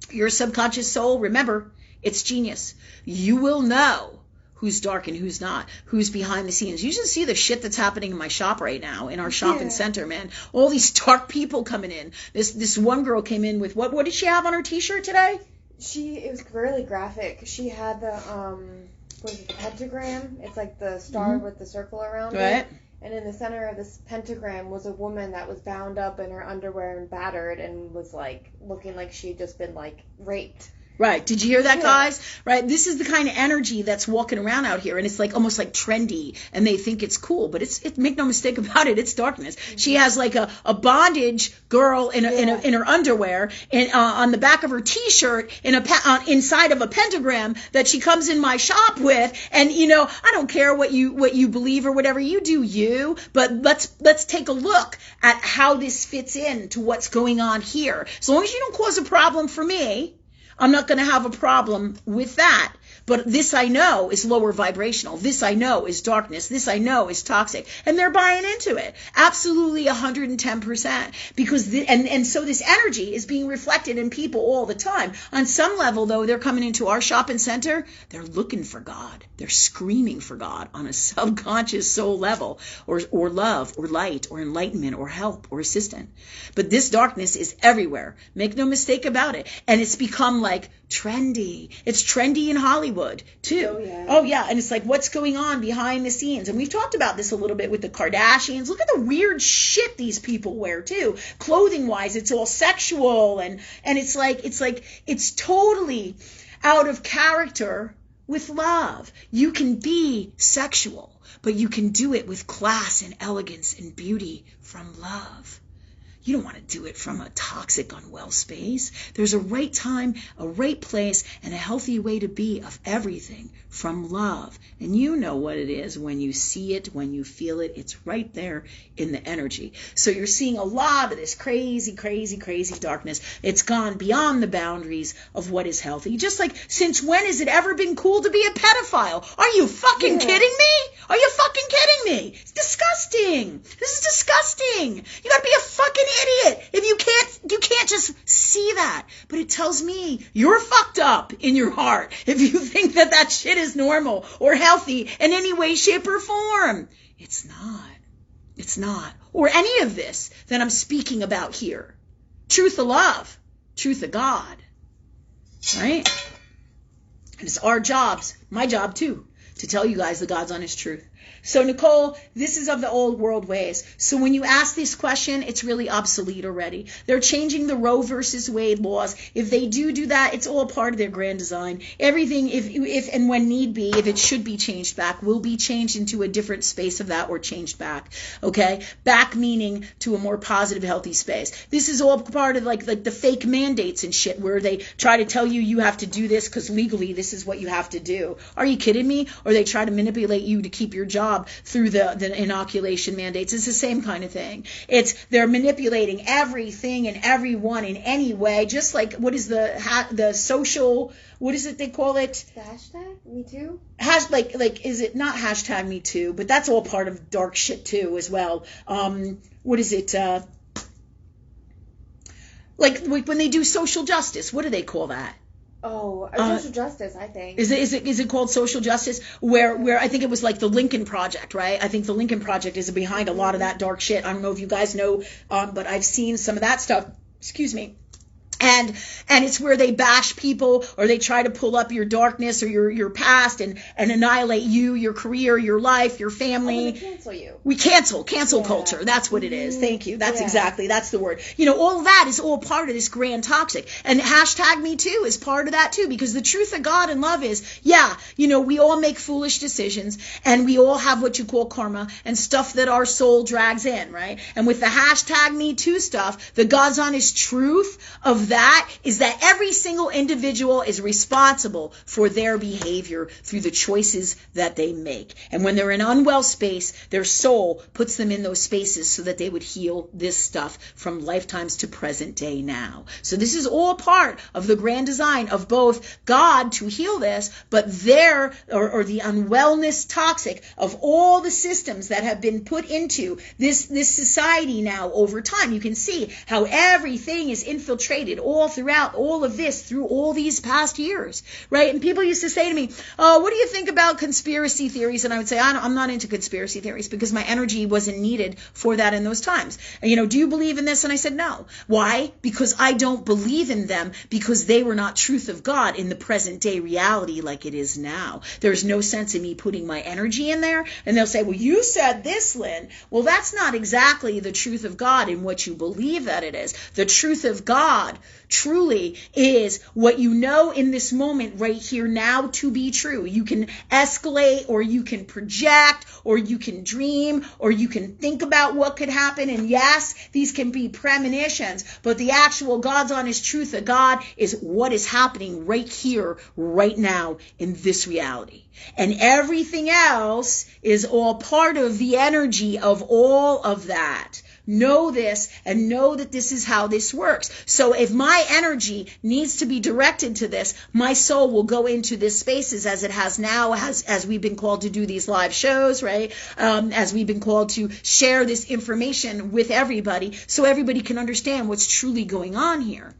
Your subconscious soul, remember, it's genius. You will know who's dark and who's not, who's behind the scenes. You should see the shit that's happening in my shop right now, in our shopping center, man. All these dark people coming in. This one girl came in with, what did she have on her t-shirt today? It was really graphic. She had the, the pentagram? It's like the star with the circle around it. And in the center of this pentagram was a woman that was bound up in her underwear and battered and was, like, looking like she'd just been, like, raped. Right. Did you hear that, guys? Right. This is the kind of energy that's walking around out here, and it's like almost like trendy, and they think it's cool, but it's make no mistake about it, it's darkness. She has like a bondage girl in her underwear, and on the back of her t-shirt inside of a pentagram that she comes in my shop with. And I don't care what you believe or whatever, you do you, but let's take a look at how this fits in to what's going on here. As long as you don't cause a problem for me, I'm not going to have a problem with that. But this I know is lower vibrational. This I know is darkness. This I know is toxic. And they're buying into it. Absolutely 110%. Because and so this energy is being reflected in people all the time. On some level, though, they're coming into our shopping center. They're looking for God. They're screaming for God on a subconscious soul level, or love, or light, or enlightenment, or help, or assistance. But this darkness is everywhere. Make no mistake about it. And it's become like trendy. It's trendy in Hollywood too. Oh yeah. And it's like, what's going on behind the scenes? And we've talked about this a little bit with the Kardashians. Look at the weird shit these people wear too. Clothing wise, it's all sexual, and it's totally out of character with love. You can be sexual, but you can do it with class and elegance and beauty from love. You don't want to do it from a toxic, unwell space. There's a right time, a right place, and a healthy way to be of everything from love. And you know what it is when you see it, when you feel it. It's right there in the energy. So you're seeing a lot of this crazy, crazy, crazy darkness. It's gone beyond the boundaries of what is healthy. Just like, since when has it ever been cool to be a pedophile? Are you fucking kidding me? Are you fucking kidding me? It's disgusting. This is disgusting. You gotta be a fucking idiot if you can't just see that. But it tells me you're fucked up in your heart if you think that shit is normal or healthy in any way, shape, or form. It's not. It's not. Or any of this that I'm speaking about here. Truth of love. Truth of God. Right? And it's our jobs, my job too, to tell you guys the God's honest truth. So Nicole, this is of the old world ways. So when you ask this question, it's really obsolete already. They're changing the Roe versus Wade laws. If they do that, it's all part of their grand design. Everything, if and when need be, if it should be changed back, will be changed into a different space of that or changed back. Okay? Back meaning to a more positive, healthy space. This is all part of like the fake mandates and shit where they try to tell you have to do this because legally this is what you have to do. Are you kidding me? Or they try to manipulate you to keep your job through the inoculation mandates. It's the same kind of thing. They're manipulating everything and everyone in any way, just like what is the social, what is it they call it? The hashtag Me Too? Like is it not hashtag Me Too, but that's all part of dark shit too as well. What is it? Like when they do social justice, what do they call that? Oh, social justice, I think. Is it called social justice? Where I think it was like the Lincoln Project, right? I think the Lincoln Project is behind a lot of that dark shit. I don't know if you guys know, but I've seen some of that stuff. Excuse me. And it's where they bash people or they try to pull up your darkness or your past and annihilate you, your career, your life, your family. They cancel you. We cancel culture. That's what it is. Thank you. That's exactly, that's the word. All of that is all part of this grand toxic. And hashtag Me Too is part of that too, because the truth of God and love is, we all make foolish decisions and we all have what you call karma and stuff that our soul drags in, right? And with the hashtag Me Too stuff, the God's honest truth of that is that every single individual is responsible for their behavior through the choices that they make. And when they're in unwell space, their soul puts them in those spaces so that they would heal this stuff from lifetimes to present day now. So this is all part of the grand design of both God to heal this, but the unwellness toxic of all the systems that have been put into this society now over time. You can see how everything is infiltrated all throughout all of this through all these past years, right? And people used to say to me, oh, what do you think about conspiracy theories? And I would say, I'm not into conspiracy theories because my energy wasn't needed for that in those times. And, do you believe in this? And I said, no. Why? Because I don't believe in them because they were not truth of God in the present day reality like it is now. There's no sense in me putting my energy in there. And they'll say, well, you said this, Lynn. Well, that's not exactly the truth of God in what you believe that it is. The truth of God truly is what you know in this moment right here now to be true. You can escalate or you can project or you can dream or you can think about what could happen. And yes, these can be premonitions, but the actual God's honest truth of God is what is happening right here, right now in this reality. And everything else is all part of the energy of all of that. Know this and know that this is how this works. So if my energy needs to be directed to this, my soul will go into this spaces as it has now, as we've been called to do these live shows, right? As we've been called to share this information with everybody so everybody can understand what's truly going on here.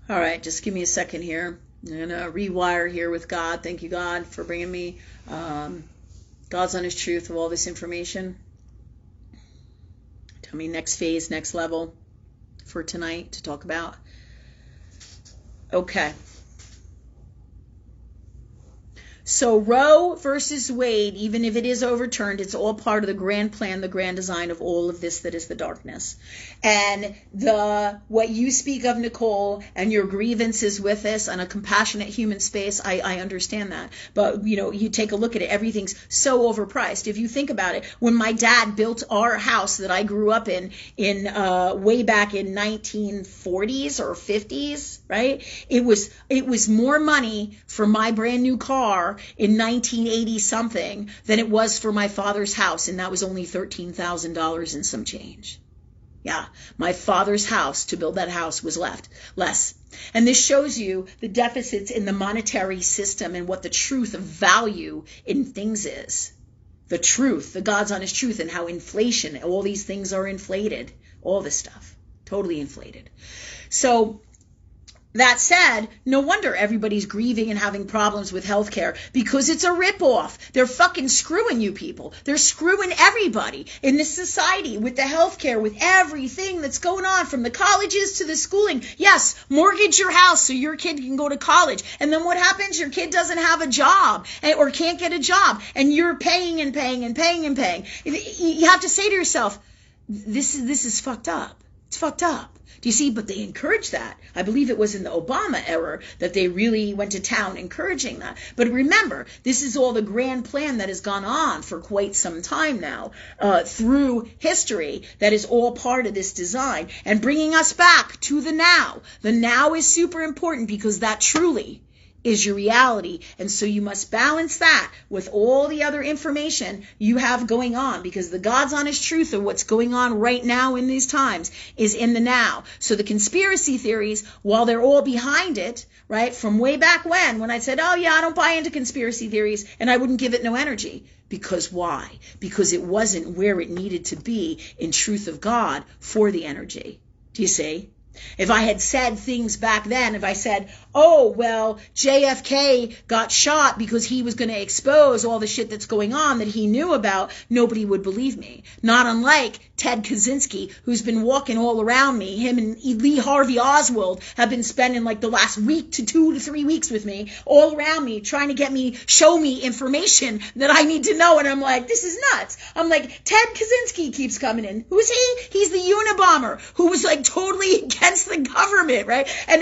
All right, just give me a second here. I'm going to rewire here with God. Thank you, God, for bringing me God's honest truth of all this information. Tell me next phase, next level for tonight to talk about. Okay. So Roe versus Wade, even if it is overturned, it's all part of the grand plan, the grand design of all of this that is the darkness. And what you speak of, Nicole, and your grievances with this on a compassionate human space, I understand that. But, you take a look at it, everything's so overpriced. If you think about it, when my dad built our house that I grew up in way back in 1940s or 50s, right? It was more money for my brand new car in 1980 something than it was for my father's house, and that was only $13,000 and some change. Yeah, my father's house, to build that house, was less. And this shows you the deficits in the monetary system and what the truth of value in things is. The truth, the God's honest truth, and how inflation, all these things are inflated. All this stuff, totally inflated. So that said, no wonder everybody's grieving and having problems with healthcare, because it's a ripoff. They're fucking screwing you people. They're screwing everybody in this society with the healthcare, with everything that's going on, from the colleges to the schooling. Yes, mortgage your house so your kid can go to college. And then what happens? Your kid doesn't have a job or can't get a job, and you're paying and paying and paying and paying. You have to say to yourself, this is fucked up. It's fucked up. Do you see? But they encourage that. I believe it was in the Obama era that they really went to town encouraging that. But remember, this is all the grand plan that has gone on for quite some time now, through history, that is all part of this design, and bringing us back to the now. The now is super important, because that truly is your reality. And so you must balance that with all the other information you have going on, because the God's honest truth of what's going on right now in these times is in the now. So the conspiracy theories, while they're all behind it, right, from way back when I said, oh yeah, I don't buy into conspiracy theories, and I wouldn't give it no energy. Because why? Because it wasn't where it needed to be in truth of God for the energy. Do you see? If I had said things back then, if I said, oh, well, JFK got shot because he was going to expose all the shit that's going on that he knew about, nobody would believe me. Not unlike Ted Kaczynski, who's been walking all around me. Him and Lee Harvey Oswald have been spending like the last week to 2 to 3 weeks with me, all around me, trying to get me, show me information that I need to know. And I'm like, this is nuts. I'm like, Ted Kaczynski keeps coming in. Who's he? He's the Unabomber who was like totally against the government, right? And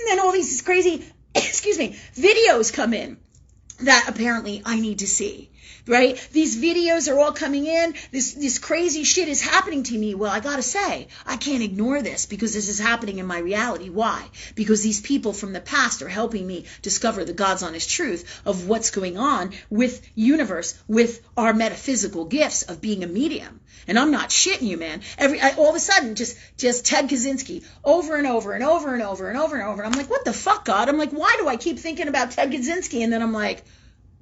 then all these crazy, videos come in that apparently I need to see, right? These videos are all coming in. This crazy shit is happening to me. Well, I gotta say, I can't ignore this, because this is happening in my reality. Why? Because these people from the past are helping me discover the God's honest truth of what's going on with universe, with our metaphysical gifts of being a medium. And I'm not shitting you, man. All of a sudden, just Ted Kaczynski over and over and over and over and over and over. And I'm like, what the fuck, God? I'm like, why do I keep thinking about Ted Kaczynski? And then I'm like,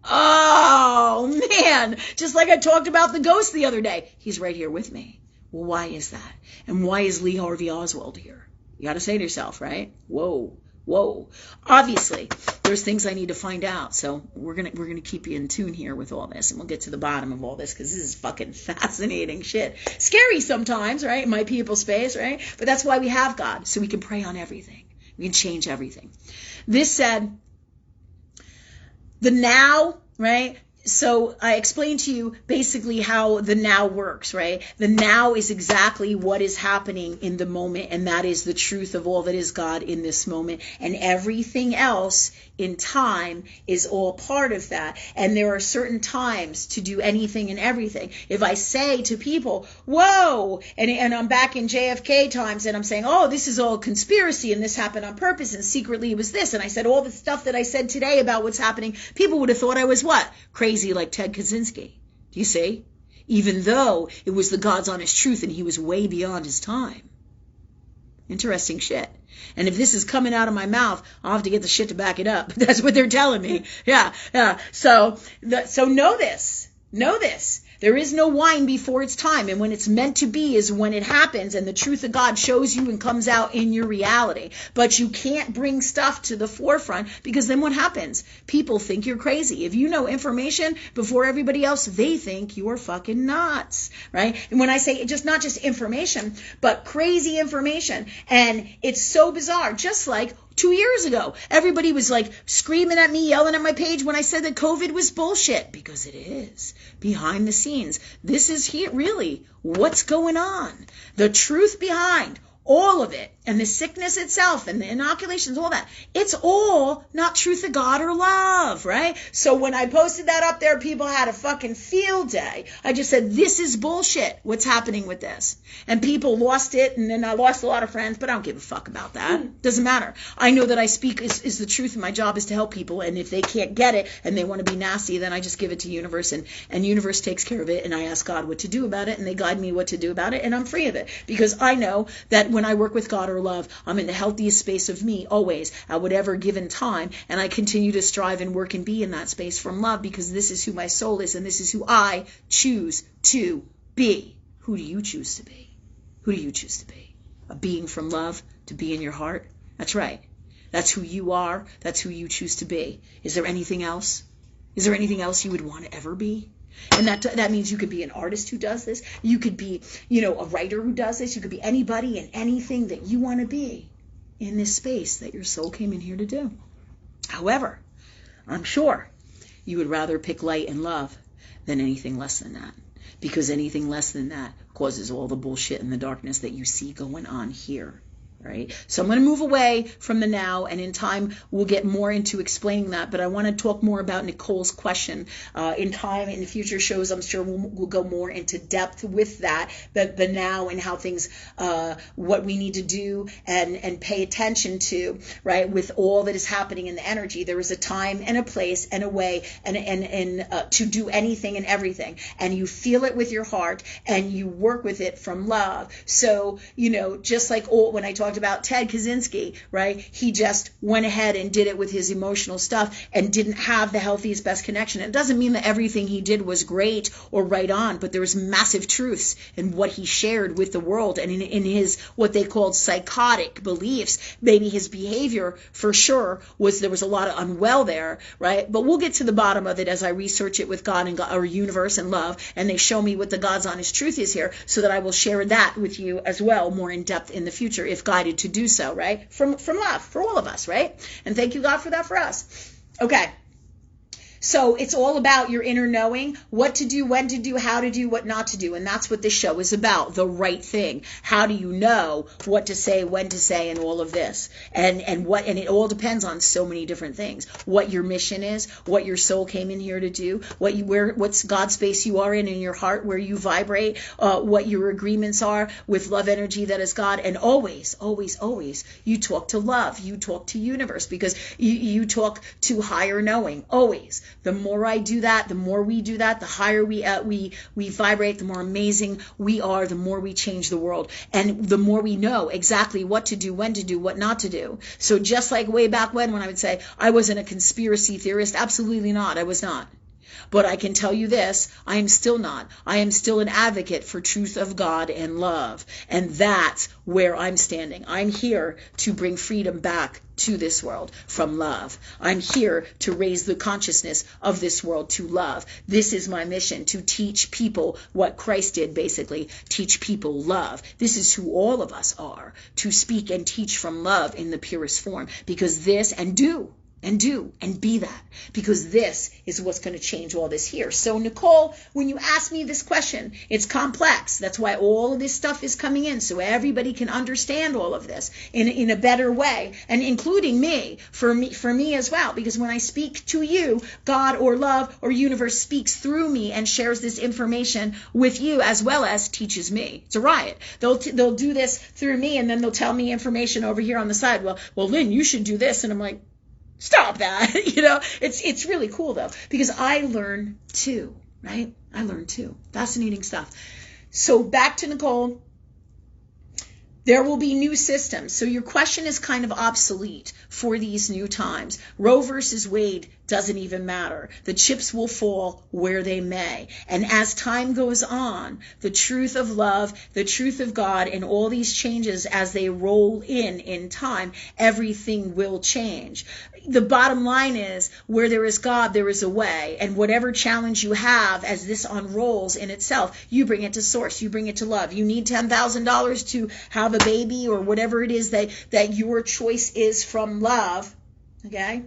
oh, man. Just like I talked about the ghost the other day. He's right here with me. Well, why is that? And why is Lee Harvey Oswald here? You got to say to yourself, right? Whoa. Obviously, there's things I need to find out. So we're gonna keep you in tune here with all this, and we'll get to the bottom of all this, because this is fucking fascinating shit. Scary sometimes, right? In my people space, right? But that's why we have God, so we can pray on everything. We can change everything. This said, the now, right? So I explained to you basically how the now works, right? The now is exactly what is happening in the moment, and that is the truth of all that is God in this moment. And everything else in time is all part of that. And there are certain times to do anything and everything. If I say to people, whoa, and I'm back in JFK times, and I'm saying, oh, this is all conspiracy, and this happened on purpose, and secretly it was this, and I said all the stuff that I said today about what's happening, people would have thought I was what? Crazy, like Ted Kaczynski. Do you see? Even though it was the God's honest truth, and he was way beyond his time. Interesting shit. And if this is coming out of my mouth, I'll have to get the shit to back it up. But that's what they're telling me. Yeah. So know this. Know this. There is no wine before its time. And when it's meant to be is when it happens, and the truth of God shows you and comes out in your reality. But you can't bring stuff to the forefront, because then what happens? People think you're crazy. If you know information before everybody else, they think you're fucking nuts, right? And when I say just not just information, but crazy information. And it's so bizarre. Just like 2 years ago, everybody was like screaming at me, yelling at my page when I said that COVID was bullshit, because it is. Behind the scenes, this is here really what's going on. The truth behind all of it, and the sickness itself, and the inoculations, all that, it's all not truth of God or love, right? So when I posted that up there, people had a fucking field day. I just said, this is bullshit, what's happening with this. And people lost it, and then I lost a lot of friends, but I don't give a fuck about that. Doesn't matter. I know that I speak is the truth, and my job is to help people, and if they can't get it, and they want to be nasty, then I just give it to universe, and universe takes care of it, and I ask God what to do about it, and they guide me what to do about it, and I'm free of it. Because I know that when I work with God or love, I'm in the healthiest space of me always at whatever given time, and I continue to strive and work and be in that space from love, because this is who my soul is, and this is who I choose to be. Who do you choose to be? Who do you choose to be? A being from love to be in your heart? That's right. That's who you are. That's who you choose to be. Is there anything else? Is there anything else you would want to ever be? And that means you could be an artist who does this. You could be, a writer who does this. You could be anybody and anything that you want to be in this space that your soul came in here to do. However, I'm sure you would rather pick light and love than anything less than that. Because anything less than that causes all the bullshit and the darkness that you see going on here. Right? So I'm going to move away from the now, and in time we'll get more into explaining that, but I want to talk more about Nicole's question. In time, in the future shows, I'm sure we'll go more into depth with that, the now and how things, what we need to do and pay attention to, right, with all that is happening in the energy. There is a time and a place and a way and to do anything and everything, and you feel it with your heart and you work with it from love. So, just like when I talk about Ted Kaczynski, right? He just went ahead and did it with his emotional stuff and didn't have the healthiest, best connection. It doesn't mean that everything he did was great or right on, but there was massive truths in what he shared with the world and in his, what they called psychotic beliefs. Maybe his behavior for sure there was a lot of unwell there, right? But we'll get to the bottom of it as I research it with God and God, or universe and love, and they show me what the God's honest truth is here, so that I will share that with you as well, more in depth in the future, if God to do so, right? From love, for all of us, right? And thank you, God, for that for us. Okay. So it's all about your inner knowing, what to do, when to do, how to do, what not to do. And that's what this show is about, the right thing. How do you know what to say, when to say, and all of this? And it all depends on so many different things. What your mission is, what your soul came in here to do, what's God's space you are in your heart, where you vibrate, what your agreements are with love energy that is God. And always, always, always, you talk to love, you talk to universe, because you talk to higher knowing, always. The more I do that, the more we do that, the higher we vibrate, the more amazing we are, the more we change the world. And the more we know exactly what to do, when to do, what not to do. So just like way back when I would say, I wasn't a conspiracy theorist, absolutely not, I was not. But I can tell you this, I am still not. I am still an advocate for truth of God and love. And that's where I'm standing. I'm here to bring freedom back to this world from love. I'm here to raise the consciousness of this world to love. This is my mission, to teach people what Christ did, basically. Teach people love. This is who all of us are, to speak and teach from love in the purest form. Because this, and do and be that, because this is what's going to change all this here. So Nicole, when you ask me this question, it's complex. That's why all of this stuff is coming in, so everybody can understand all of this in a better way, and including me, for me as well, because when I speak to you, God or love or universe speaks through me and shares this information with you, as well as teaches me. It's a riot. They'll do this through me, and then they'll tell me information over here on the side. Well, Lynn, you should do this, and I'm like, stop that. It's really cool though, because I learn too, right? I learn too. Fascinating stuff. So back to Nicole. There will be new systems. So your question is kind of obsolete for these new times. Roe versus Wade doesn't even matter. The chips will fall where they may. And as time goes on, the truth of love, the truth of God, and all these changes as they roll in time, everything will change. The bottom line is, where there is God, there is a way. And whatever challenge you have as this unrolls in itself, you bring it to source. You bring it to love. You need $10,000 to have a baby, or whatever it is that your choice is from love. Okay?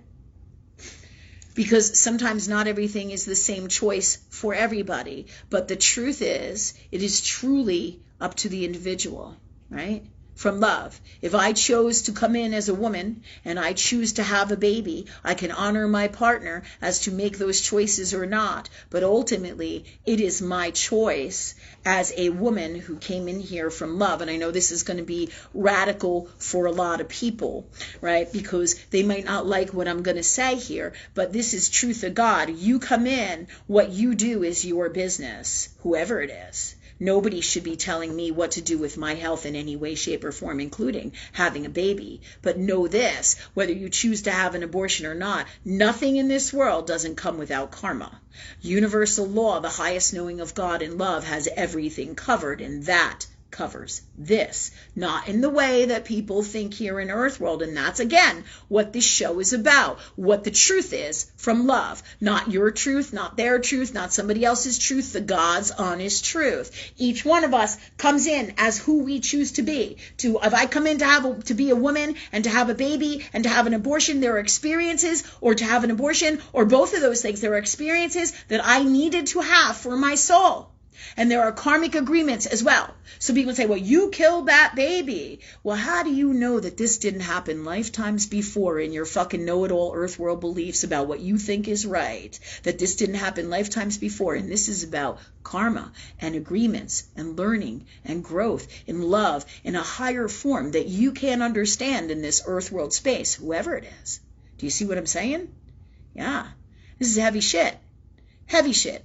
Because sometimes not everything is the same choice for everybody. But the truth is, it is truly up to the individual, right? From love. If I chose to come in as a woman and I choose to have a baby, I can honor my partner as to make those choices or not. But ultimately, it is my choice as a woman who came in here from love. And I know this is going to be radical for a lot of people, right? Because they might not like what I'm going to say here, but this is truth of God. You come in, what you do is your business, whoever it is. Nobody should be telling me what to do with my health in any way, shape, or form, including having a baby. But know this, whether you choose to have an abortion or not, nothing in this world doesn't come without karma. Universal law, the highest knowing of God and love, has everything covered, and that covers this, not in the way that people think here in Earth World. And that's, again, what this show is about, what the truth is from love. Not your truth, not their truth, not somebody else's truth, the God's honest truth. Each one of us comes in as who we choose to be. If I come in to be a woman and to have a baby and to have an abortion, there are experiences, or to have an abortion, or both of those things, there are experiences that I needed to have for my soul. And there are karmic agreements as well. So people say, well, you killed that baby. Well, how do you know that this didn't happen lifetimes before in your fucking know-it-all Earth World beliefs about what you think is right? That this didn't happen lifetimes before. And this is about karma and agreements and learning and growth in love in a higher form that you can't understand in this Earth World space, whoever it is. Do you see what I'm saying? Yeah. This is heavy shit. Heavy shit.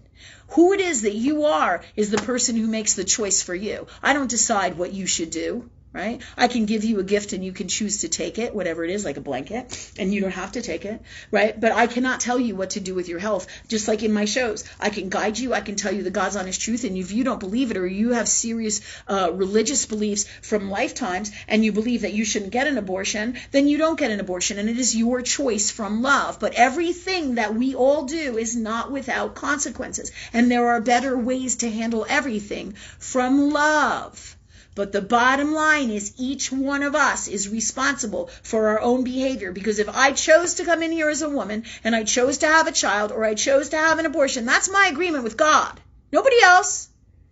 Who it is that you are is the person who makes the choice for you. I don't decide what you should do, right? I can give you a gift and you can choose to take it, whatever it is, like a blanket, and you don't have to take it, right? But I cannot tell you what to do with your health, just like in my shows. I can guide you, I can tell you the God's honest truth, and if you don't believe it, or you have serious religious beliefs from lifetimes, and you believe that you shouldn't get an abortion, then you don't get an abortion, and it is your choice from love. But everything that we all do is not without consequences, and there are better ways to handle everything from love. But the bottom line is each one of us is responsible for our own behavior. Because if I chose to come in here as a woman and I chose to have a child, or I chose to have an abortion, that's my agreement with God. Nobody else.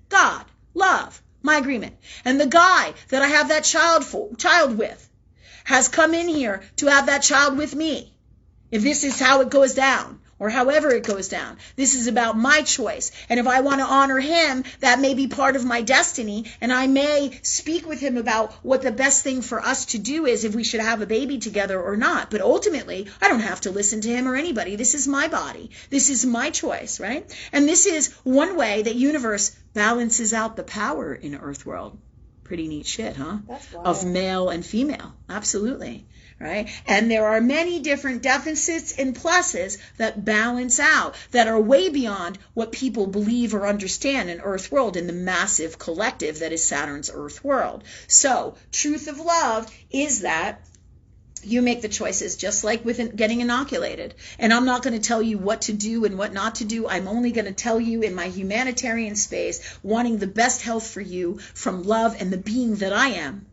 God. Love. My agreement. And the guy that I have that child with has come in here to have that child with me. If this is how it goes down, or however it goes down. This is about my choice. And if I want to honor him, that may be part of my destiny. And I may speak with him about what the best thing for us to do is, if we should have a baby together or not. But ultimately, I don't have to listen to him or anybody. This is my body. This is my choice, right? And this is one way that universe balances out the power in Earth World. Pretty neat shit, huh? That's wild. Of male and female. Absolutely. Right? And there are many different deficits and pluses that balance out, that are way beyond what people believe or understand in Earth World, in the massive collective that is Saturn's Earth World. So, truth of love is that you make the choices, just like with getting inoculated. And I'm not going to tell you what to do and what not to do. I'm only going to tell you in my humanitarian space, wanting the best health for you from love and the being that I am.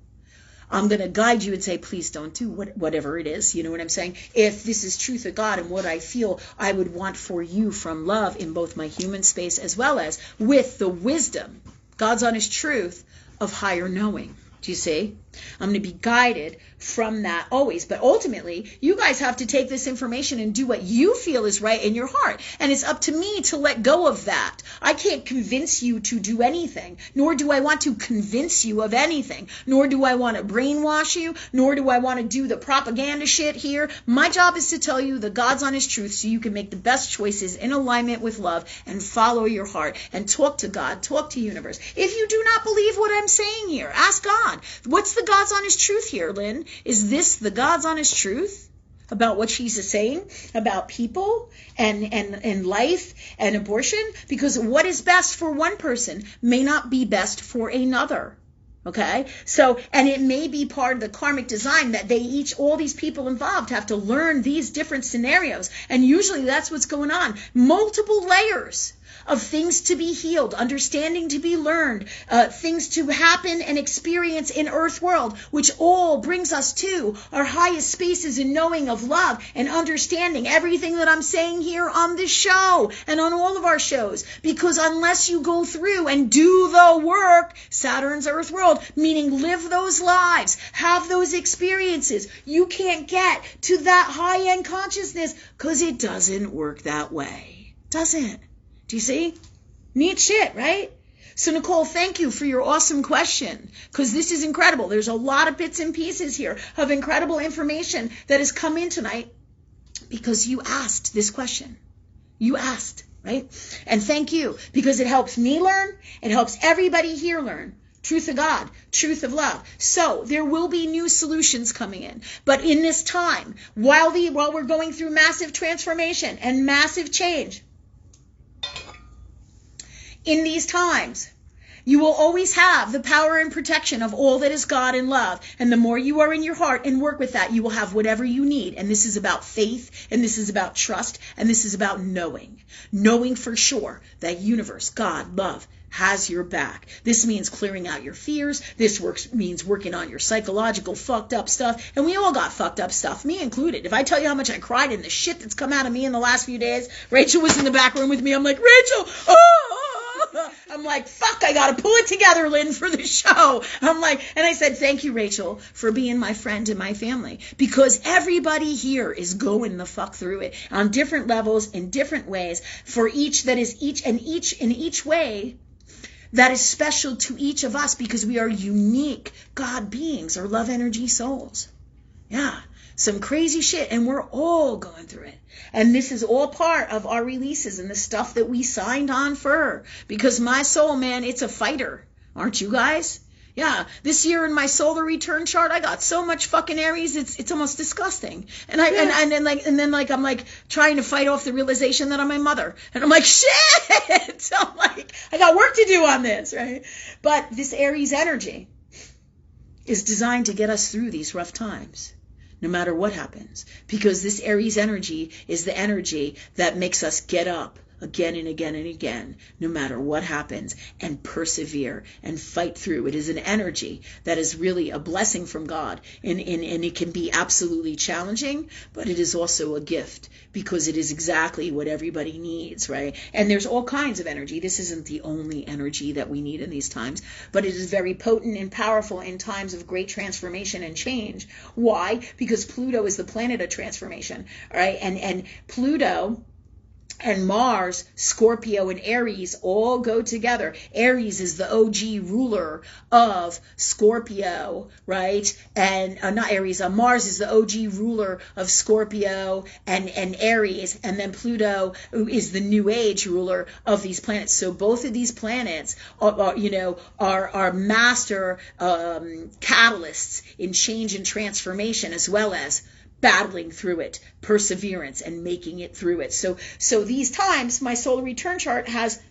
I'm going to guide you and say, please don't do whatever it is. You know what I'm saying? If this is truth of God and what I feel I would want for you from love in both my human space as well as with the wisdom, God's honest truth of higher knowing. Do you see? I'm going to be guided from that always. But ultimately, you guys have to take this information and do what you feel is right in your heart. And it's up to me to let go of that. I can't convince you to do anything, nor do I want to convince you of anything, nor do I want to brainwash you, nor do I want to do the propaganda shit here. My job is to tell you the God's honest truth so you can make the best choices in alignment with love and follow your heart and talk to God, talk to universe. If you do not believe what I'm saying here, ask God. What's the God's honest truth here, Lynn? Is this the God's honest truth about what she's saying about people and life and abortion? Because what is best for one person may not be best for another. Okay? So, and it may be part of the karmic design that all these people involved have to learn these different scenarios. And usually that's what's going on. Multiple layers of things to be healed, understanding to be learned, things to happen and experience in Earth World, which all brings us to our highest spaces in knowing of love and understanding everything that I'm saying here on this show and on all of our shows. Because unless you go through and do the work, Saturn's Earth World, meaning live those lives, have those experiences, you can't get to that high-end consciousness because it doesn't work that way. Doesn't. Do you see? Neat shit, right? So, Nicole, thank you for your awesome question, because this is incredible. There's a lot of bits and pieces here of incredible information that has come in tonight because you asked this question. You asked, right? And thank you, because it helps me learn. It helps everybody here learn. Truth of God, truth of love. So there will be new solutions coming in. But in this time, while we're going through massive transformation and massive change, in these times, You will always have the power and protection of all that is God and love. And the more you are in your heart and work with that, you will have whatever you need. And this is about faith, and this is about trust, and this is about knowing. Knowing for sure that universe, God, love, has your back. This means clearing out your fears. This means working on your psychological fucked up stuff. And we all got fucked up stuff, me included. If I tell you how much I cried in the shit that's come out of me in the last few days, Rachel was in the back room with me. I'm like, Rachel, I'm like, fuck, I gotta pull it together, Lynn, for the show. I'm like, and I said, thank you, Rachel, for being my friend and my family, because everybody here is going the fuck through it on different levels, in different ways, for each that is in each way that is special to each of us, because we are unique God beings or love energy souls. Yeah. Some crazy shit, and we're all going through it. And this is all part of our releases and the stuff that we signed on for. Because my soul, man, it's a fighter. Aren't you guys? Yeah, this year in my solar return chart, I got so much fucking Aries, it's almost disgusting. And I'm like trying to fight off the realization that I'm my mother. And I'm like, shit! I'm like, I got work to do on this, right? But this Aries energy is designed to get us through these rough times, no matter what happens, because this Aries energy is the energy that makes us get up again and again and again, no matter what happens, and persevere and fight through. It is an energy that is really a blessing from God, and it can be absolutely challenging, but it is also a gift, because it is exactly what everybody needs, right? And there's all kinds of energy. This isn't the only energy that we need in these times, but it is very potent and powerful in times of great transformation and change. Why? Because Pluto is the planet of transformation, right? And Pluto and Mars, Scorpio, and Aries all go together. Aries is the OG ruler of Scorpio, right? And not Aries, Mars is the OG ruler of Scorpio and Aries. And then Pluto is the new age ruler of these planets. So both of these planets are master catalysts in change and transformation, as well as battling through it, perseverance, and making it through it. So these times, my solar return chart has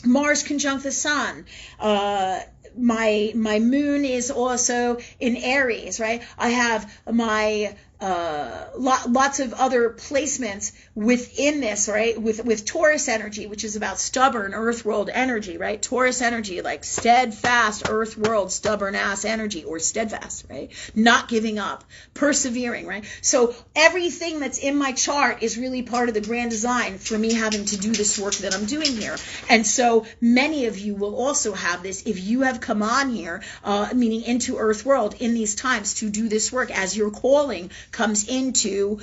Mars conjunct the Sun. My moon is also in Aries, right? I have my lots of other placements within this, right? With Taurus energy, which is about stubborn earth world energy, right? Taurus energy, like steadfast earth world, stubborn ass energy, or steadfast, right? Not giving up, persevering, right? So everything that's in my chart is really part of the grand design for me having to do this work that I'm doing here. And so many of you will also have this if you have come on here, meaning into earth world in these times to do this work as your calling comes into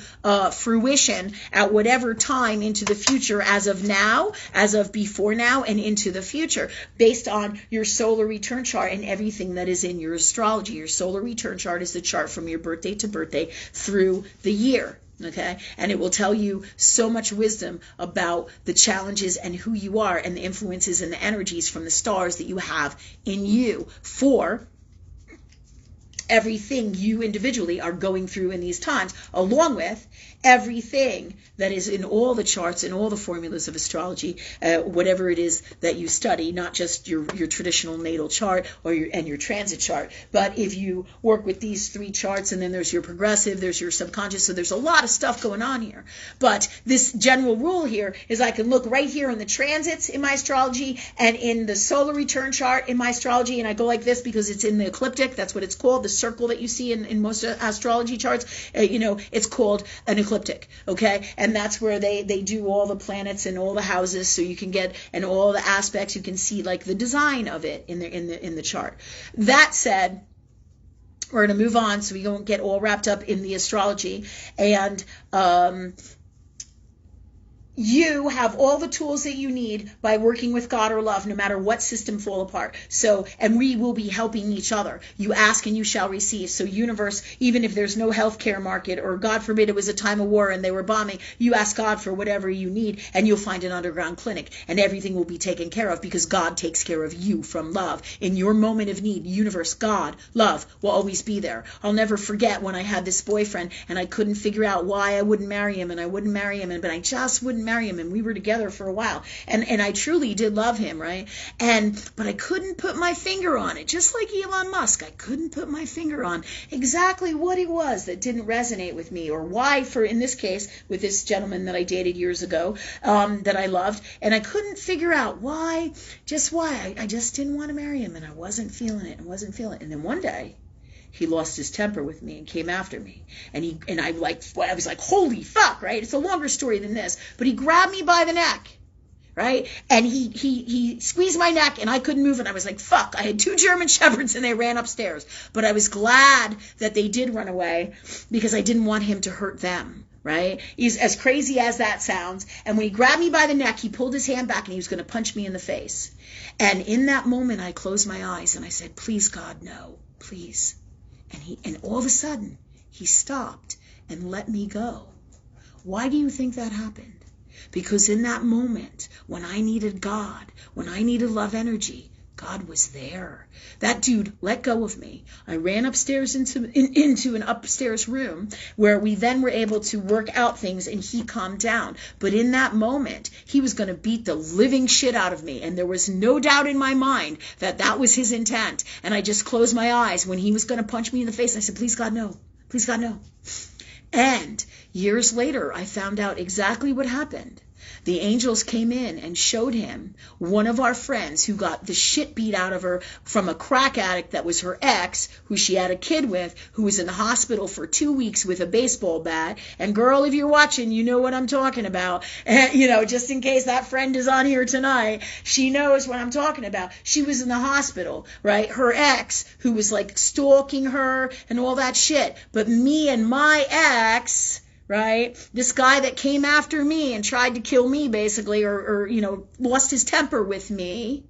fruition at whatever time into the future, as of now, as of before now, and into the future, based on your solar return chart and everything that is in your astrology. Your solar return chart is the chart from your birthday to birthday through the year. Okay, and it will tell you so much wisdom about the challenges and who you are, and the influences and the energies from the stars that you have in you for everything you individually are going through in these times, along with everything that is in all the charts and all the formulas of astrology, whatever it is that you study, not just your traditional natal chart or your transit chart, but if you work with these three charts, and then there's your progressive, there's your subconscious, so there's a lot of stuff going on here. But this general rule here is I can look right here in the transits in my astrology and in the solar return chart in my astrology, and I go like this because it's in the ecliptic. That's what it's called, the circle that you see in most astrology charts. It's called an ecliptic, okay? And that's where they do all the planets and all the houses, so you can get, and all the aspects, you can see like the design of it in the chart. That said, we're going to move on so we don't get all wrapped up in the astrology. And you have all the tools that you need by working with God or love, no matter what system fall apart. So, and we will be helping each other. You ask and you shall receive. So universe, even if there's no healthcare market, or God forbid it was a time of war and they were bombing, you ask God for whatever you need, and you'll find an underground clinic, and everything will be taken care of, because God takes care of you from love. In your moment of need, universe, God, love will always be there. I'll never forget when I had this boyfriend and I couldn't figure out why I wouldn't marry him, but I just wouldn't couldn't marry him, and we were together for a while, and I truly did love him, right? But I couldn't put my finger on it, just like Elon Musk. I couldn't put my finger on exactly what it was that didn't resonate with me, or why, for in this case, with this gentleman that I dated years ago, that I loved, and I couldn't figure out why. I just didn't want to marry him, and I wasn't feeling it, and then one day, he lost his temper with me and came after me. And I was like, holy fuck, right? It's a longer story than this. But he grabbed me by the neck, right? And he squeezed my neck and I couldn't move. And I was like, fuck. I had 2 German Shepherds and they ran upstairs. But I was glad that they did run away because I didn't want him to hurt them, right? He's as crazy as that sounds. And when he grabbed me by the neck, he pulled his hand back and he was going to punch me in the face. And in that moment, I closed my eyes and I said, please, God, no, please. And all of a sudden, he stopped and let me go. Why do you think that happened? Because in that moment, when I needed God, when I needed love energy, God was there. That dude let go of me. I ran upstairs into an upstairs room where we then were able to work out things and he calmed down. But in that moment, he was going to beat the living shit out of me. And there was no doubt in my mind that that was his intent. And I just closed my eyes when he was going to punch me in the face. I said, please, God, no. Please, God, no. And years later, I found out exactly what happened. The angels came in and showed him one of our friends who got the shit beat out of her from a crack addict that was her ex, who she had a kid with, who was in the hospital for 2 weeks with a baseball bat. And girl, if you're watching, you know what I'm talking about. And, just in case that friend is on here tonight, she knows what I'm talking about. She was in the hospital, right? Her ex, who was like stalking her and all that shit. But me and my ex, right? This guy that came after me and tried to kill me, basically, or lost his temper with me.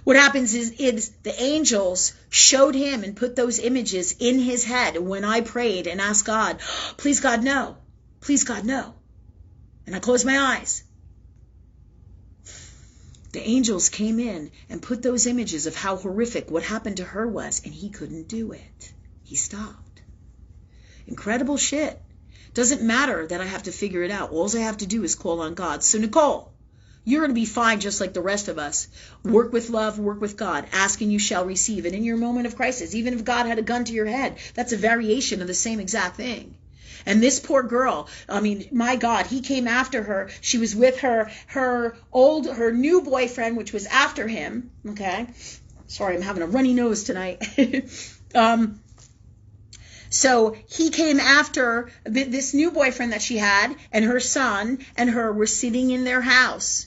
What happens is the angels showed him and put those images in his head when I prayed and asked God, please, God, no. Please, God, no. And I closed my eyes. The angels came in and put those images of how horrific what happened to her was, and he couldn't do it. He stopped. Incredible shit. Doesn't matter that I have to figure it out. All I have to do is call on God. So Nicole, you're going to be fine just like the rest of us. Work with love, work with God. Ask and you shall receive. And in your moment of crisis, even if God had a gun to your head, that's a variation of the same exact thing. And this poor girl, my God, he came after her. She was with her new boyfriend, which was after him. Okay. Sorry, I'm having a runny nose tonight. So he came after this new boyfriend that she had, and her son and her were sitting in their house.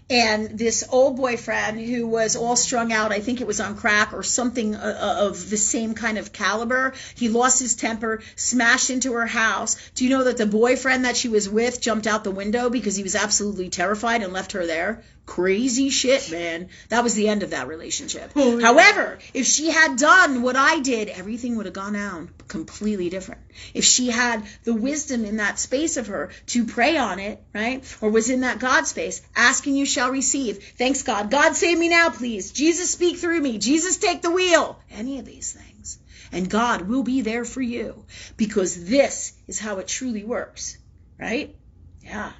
And this old boyfriend who was all strung out, I think it was on crack or something of the same kind of caliber, he lost his temper, smashed into her house. Do you know that the boyfriend that she was with jumped out the window because he was absolutely terrified and left her there? Crazy shit, man. That was the end of that relationship. Oh, yeah. However, if she had done what I did, everything would have gone down completely different. If she had the wisdom in that space of her to pray on it, right? Or was in that God space, ask and you shall receive. Thanks, God. God, save me now, please. Jesus, speak through me. Jesus, take the wheel. Any of these things. And God will be there for you because this is how it truly works, right? Yeah.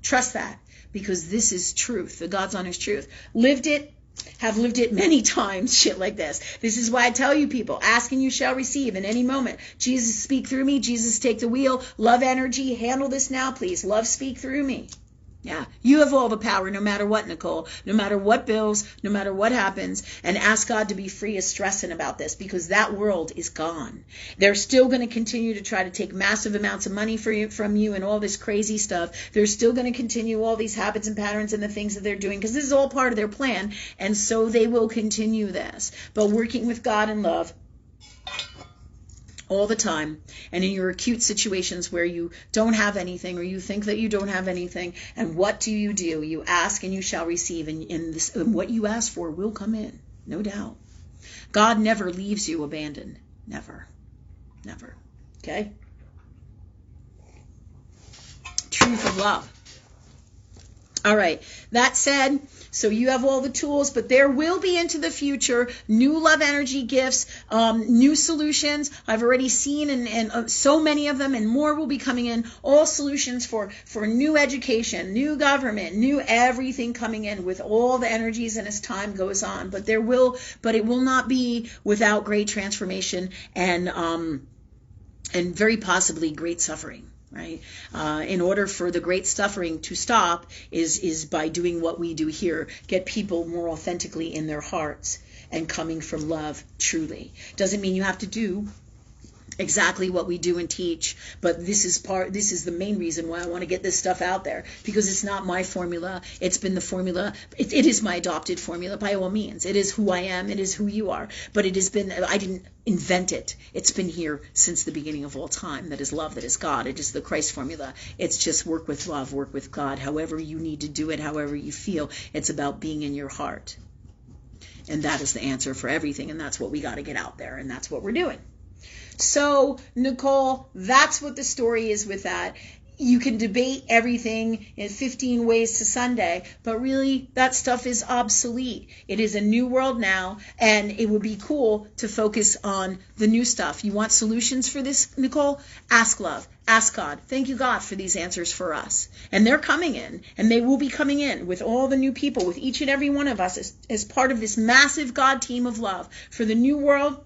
Trust that. Because this is truth, the God's honest truth. Lived it, have lived it many times, shit like this. This is why I tell you people, ask and you shall receive in any moment. Jesus, speak through me. Jesus, take the wheel. Love energy, handle this now, please. Love, speak through me. Yeah, you have all the power no matter what, Nicole, no matter what bills, no matter what happens, and ask God to be free of stressing about this because that world is gone. They're still going to continue to try to take massive amounts of money from you and all this crazy stuff. They're still going to continue all these habits and patterns and the things that they're doing because this is all part of their plan, and so they will continue this. But working with God in love all the time, and in your acute situations where you don't have anything or you think that you don't have anything, and what do? You ask and you shall receive, and what you ask for will come in, no doubt. God never leaves you abandoned. Never. Never. Okay? Truth of love. All right. That said, so you have all the tools, but there will be into the future new love energy gifts, new solutions. I've already seen and so many of them, and more will be coming in. All solutions for new education, new government, new everything coming in with all the energies and as time goes on. But it will not be without great transformation and very possibly great suffering. Right? In order for the great suffering to stop is by doing what we do here. Get people more authentically in their hearts and coming from love truly. Doesn't mean you have to do exactly what we do and teach, but this is the main reason why I want to get this stuff out there, because it's not my formula. It's been the formula. It is my adopted formula by all means. It is who I am. It is who you are. But it has been, I didn't invent it. It's been here since the beginning of all time. That is love. That is God. It is the Christ formula. It's just work with love, work with God, however you need to do it, however you feel. It's about being in your heart. And that is the answer for everything. And that's what we got to get out there. And that's what we're doing. So, Nicole, that's what the story is with that. You can debate everything in 15 ways to Sunday, but really that stuff is obsolete. It is a new world now, and it would be cool to focus on the new stuff. You want solutions for this, Nicole? Ask love. Ask God. Thank you, God, for these answers for us. And they're coming in, and they will be coming in with all the new people, with each and every one of us as part of this massive God team of love for the new world.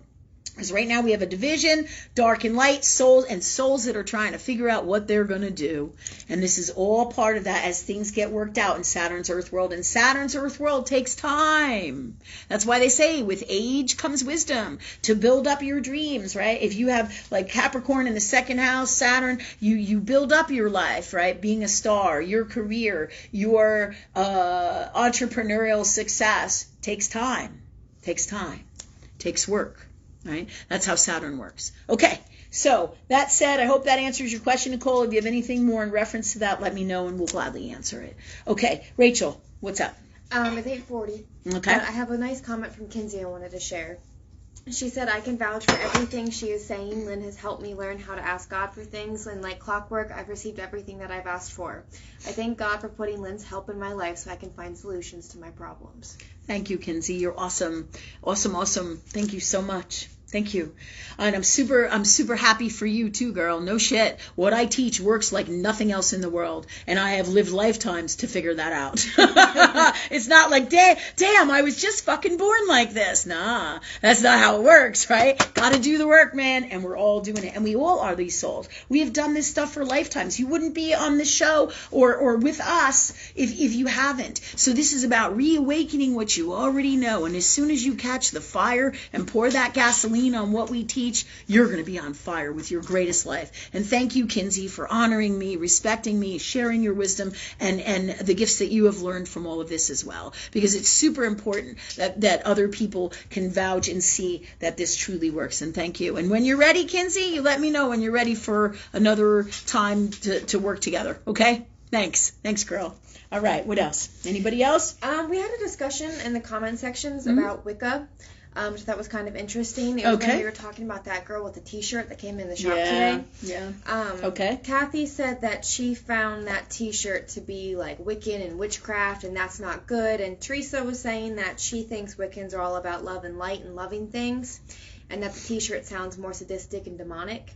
Because right now we have a division, dark and light, souls that are trying to figure out what they're going to do. And this is all part of that as things get worked out in Saturn's Earth world. And Saturn's Earth world takes time. That's why they say with age comes wisdom to build up your dreams, right? If you have like Capricorn in the second house, Saturn, you build up your life, right? Being a star, your career, your entrepreneurial success takes time, takes work. Right? That's how Saturn works. Okay, so that said, I hope that answers your question, Nicole. If you have anything more in reference to that, let me know and we'll gladly answer it. Okay, Rachel, what's up? It's 8:40. Okay. But I have a nice comment from Kinsey I wanted to share. She said, I can vouch for everything she is saying. Lynn has helped me learn how to ask God for things, and like clockwork, I've received everything that I've asked for. I thank God for putting Lynn's help in my life so I can find solutions to my problems. Thank you, Kinsey. You're awesome. Awesome. Thank you so much. Thank you. And I'm super happy for you too, girl. No shit. What I teach works like nothing else in the world. And I have lived lifetimes to figure that out. It's not like, damn, I was just fucking born like this. Nah, that's not how it works, right? Gotta do the work, man. And we're all doing it. And we all are these souls. We have done this stuff for lifetimes. You wouldn't be on this show or with us if you haven't. So this is about reawakening what you already know. And as soon as you catch the fire and pour that gasoline on what we teach, you're going to be on fire with your greatest life. And thank you, Kinsey, for honoring me, respecting me, sharing your wisdom and the gifts that you have learned from all of this as well. Because it's super important that other people can vouch and see that this truly works. And thank you. And when you're ready, Kinsey, you let me know when you're ready for another time to work together. Okay? Thanks, girl. All right. What else? Anybody else? We had a discussion in the comment sections about Wicca. Which that was kind of interesting. It was when we were talking about that girl with the T-shirt that came in the shop today. Yeah. Kathy said that she found that T-shirt to be like Wiccan and witchcraft, and that's not good. And Teresa was saying that she thinks Wiccans are all about love and light and loving things, and that the T-shirt sounds more sadistic and demonic.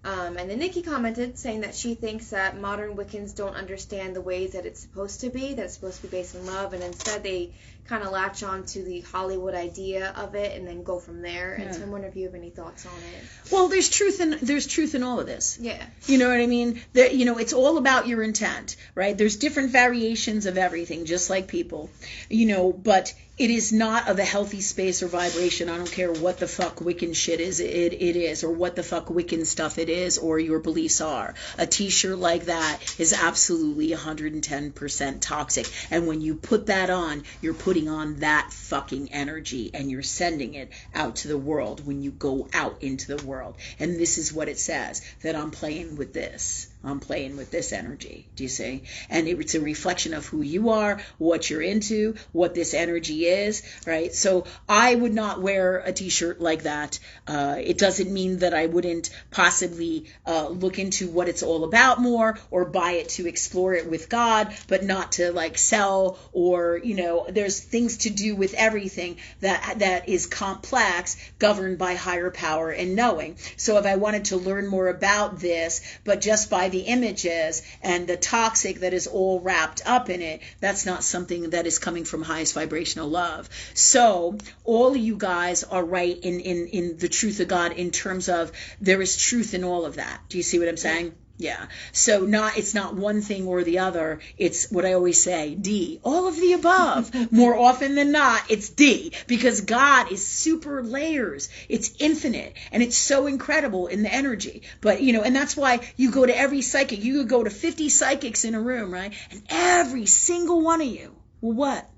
And then Nikki commented saying that she thinks that modern Wiccans don't understand the ways that it's supposed to be, that it's supposed to be based in love, and instead they kind of latch on to the Hollywood idea of it and then go from there. And so I'm wondering if you have any thoughts on it. Well, there's truth in all of this. Yeah. You know what I mean? It's all about your intent, right? There's different variations of everything, just like people, but it is not of a healthy space or vibration. I don't care what the fuck Wiccan shit is, it is, or what the fuck Wiccan stuff it is, or your beliefs are. A T-shirt like that is absolutely 110% toxic. And when you put that on, you're putting on that fucking energy, and you're sending it out to the world when you go out into the world. And this is what it says, that I'm playing with this. I'm playing with this energy. Do you see? And it's a reflection of who you are, what you're into, what this energy is, right? So I would not wear a t-shirt like that. It doesn't mean that I wouldn't possibly look into what it's all about more, or buy it to explore it with God, but not to like sell, or, you know, there's things to do with everything that is complex, governed by higher power and knowing. So if I wanted to learn more about this, but just by the images and the toxic that is all wrapped up in it, that's not something that is coming from highest vibrational love. So all of you guys are right in the truth of God, in terms of there is truth in all of that. Do you see what I'm saying? Yeah. So it's not one thing or the other. It's what I always say, D, all of the above. More often than not, it's D, because God is super layers. It's infinite, and it's so incredible in the energy. But, you know, and that's why you go to every psychic. You could go to 50 psychics in a room, right? And every single one of you will what?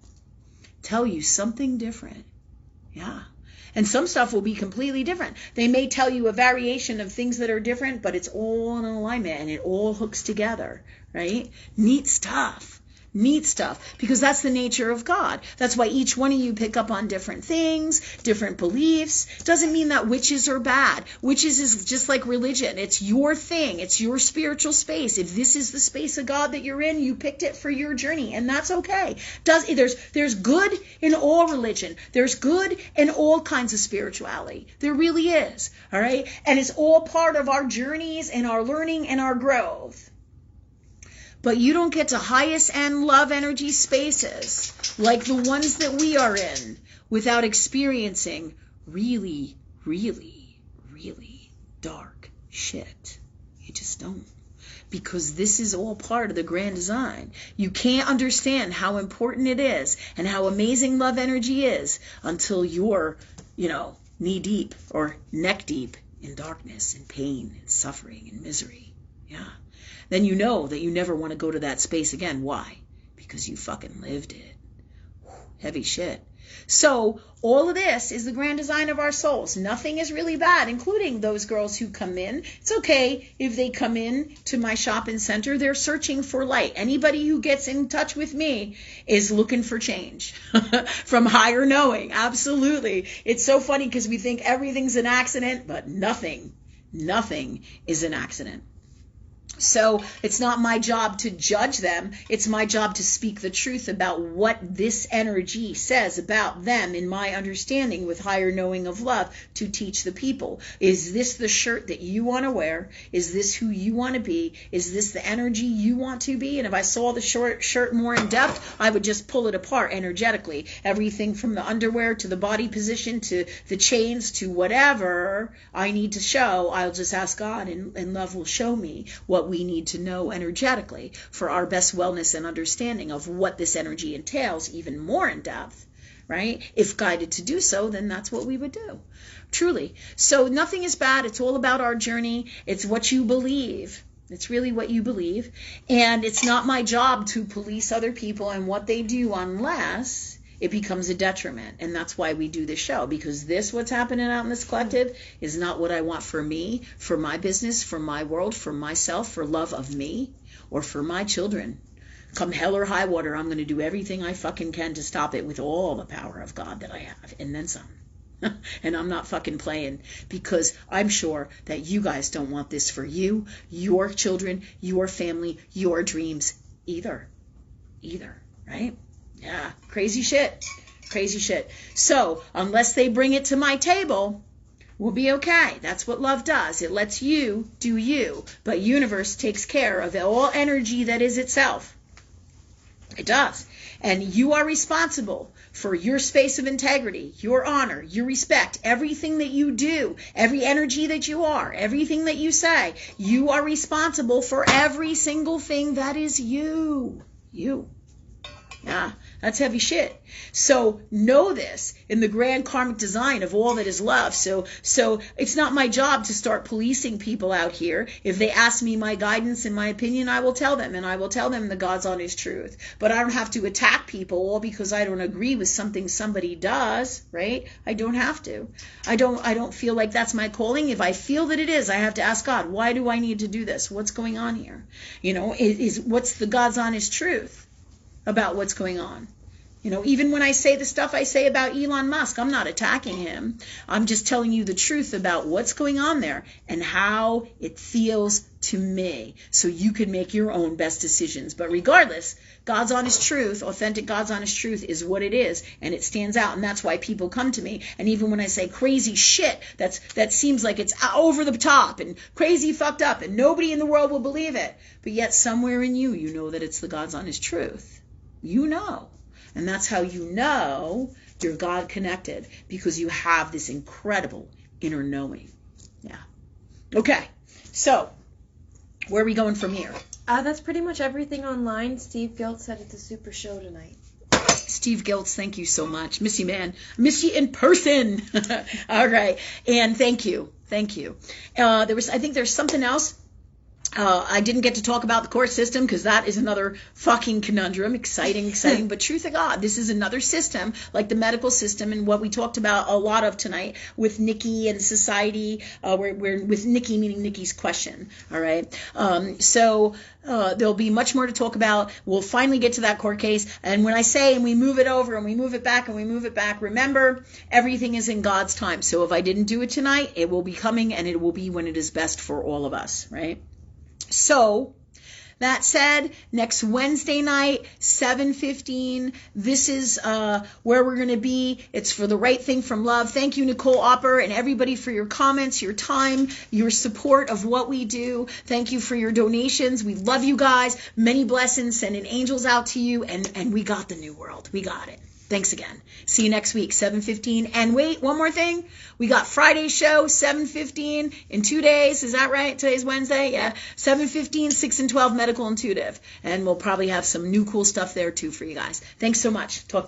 Tell you something different. Yeah. And some stuff will be completely different. They may tell you a variation of things that are different, but it's all in alignment and it all hooks together, right? Neat stuff. Neat stuff. Because that's the nature of God. That's why each one of you pick up on different things, different beliefs. Doesn't mean that witches are bad. Witches is just like religion. It's your thing. It's your spiritual space. If this is the space of God that you're in, you picked it for your journey, and that's okay. There's good in all religion. There's good in all kinds of spirituality. There really is. All right? And it's all part of our journeys and our learning and our growth. But you don't get to highest end love energy spaces like the ones that we are in without experiencing really, really, really dark shit. You just don't. Because this is all part of the grand design. You can't understand how important it is and how amazing love energy is until you're, knee deep or neck deep in darkness and pain and suffering and misery. Yeah. Then you know that you never want to go to that space again. Why? Because you fucking lived it. Heavy shit. So all of this is the grand design of our souls. Nothing is really bad, including those girls who come in. It's okay if they come in to my shopping center. They're searching for light. Anybody who gets in touch with me is looking for change from higher knowing. Absolutely. It's so funny because we think everything's an accident, but nothing is an accident. So it's not my job to judge them. It's my job to speak the truth about what this energy says about them in my understanding with higher knowing of love to teach the people. Is this the shirt that you want to wear? Is this who you want to be? Is this the energy you want to be? And if I saw the shirt more in depth, I would just pull it apart energetically. Everything from the underwear to the body position to the chains to whatever I need to show, I'll just ask God, and love will show me what we need to know energetically for our best wellness and understanding of what this energy entails, even more in depth, right? If guided to do so, then that's what we would do. Truly. So nothing is bad. It's all about our journey. It's what you believe. It's really what you believe. And it's not my job to police other people and what they do unless it becomes a detriment. And that's why we do this show, because what's happening out in this collective is not what I want for me, for my business, for my world, for myself, for love of me, or for my children. Come hell or high water, I'm going to do everything I fucking can to stop it with all the power of God that I have, and then some. And I'm not fucking playing, because I'm sure that you guys don't want this for you, your children, your family, your dreams either, right? Yeah, crazy shit. So, unless they bring it to my table, we'll be okay. That's what love does. It lets you do you, but universe takes care of all energy that is itself. It does. And you are responsible for your space of integrity, your honor, your respect, everything that you do, every energy that you are, everything that you say. You are responsible for every single thing that is you. You. Yeah, that's heavy shit. So know this in the grand karmic design of all that is love. So it's not my job to start policing people out here. If they ask me my guidance and my opinion, I will tell them, and I will tell them the God's honest truth. But I don't have to attack people all because I don't agree with something somebody does, right? I don't have to. I don't feel like that's my calling. If I feel that it is, I have to ask God, why do I need to do this? What's going on here? What's the God's honest truth about what's going on? Even when I say the stuff I say about Elon Musk, I'm not attacking him. I'm just telling you the truth about what's going on there and how it feels to me, so you can make your own best decisions. But regardless, God's honest truth, authentic God's honest truth is what it is, and it stands out, and that's why people come to me. And even when I say crazy shit that seems like it's over the top and crazy fucked up and nobody in the world will believe it, but yet somewhere in you, you know that it's the God's honest truth. You know. And that's how you know you're God connected, because you have this incredible inner knowing. Yeah. Okay. So, where are we going from here? That's pretty much everything online. Steve Gilt said it's a super show tonight. Steve Giltz, thank you so much. Miss you, man. Miss you in person. All right. And thank you. Thank you. I think there's something else. I didn't get to talk about the court system because that is another fucking conundrum. Exciting. But truth of God, this is another system like the medical system and what we talked about a lot of tonight with Nikki and society. We're with Nikki, meaning Nikki's question. All right. So there'll be much more to talk about. We'll finally get to that court case. And when I say, and we move it over and we move it back and we move it back, remember, everything is in God's time. So if I didn't do it tonight, it will be coming, and it will be when it is best for all of us, right? So, that said, next Wednesday night, 7:15, this is where we're going to be. It's for the right thing from love. Thank you, Nicole Opper, and everybody for your comments, your time, your support of what we do. Thank you for your donations. We love you guys. Many blessings, sending angels out to you, and we got the new world. We got it. Thanks again. See you next week, 7:15. And wait, one more thing. We got Friday's show, 7:15 in 2 days. Is that right? Today's Wednesday? Yeah. 7:15, 6 and 12 medical intuitive. And we'll probably have some new cool stuff there too for you guys. Thanks so much. Talk to you.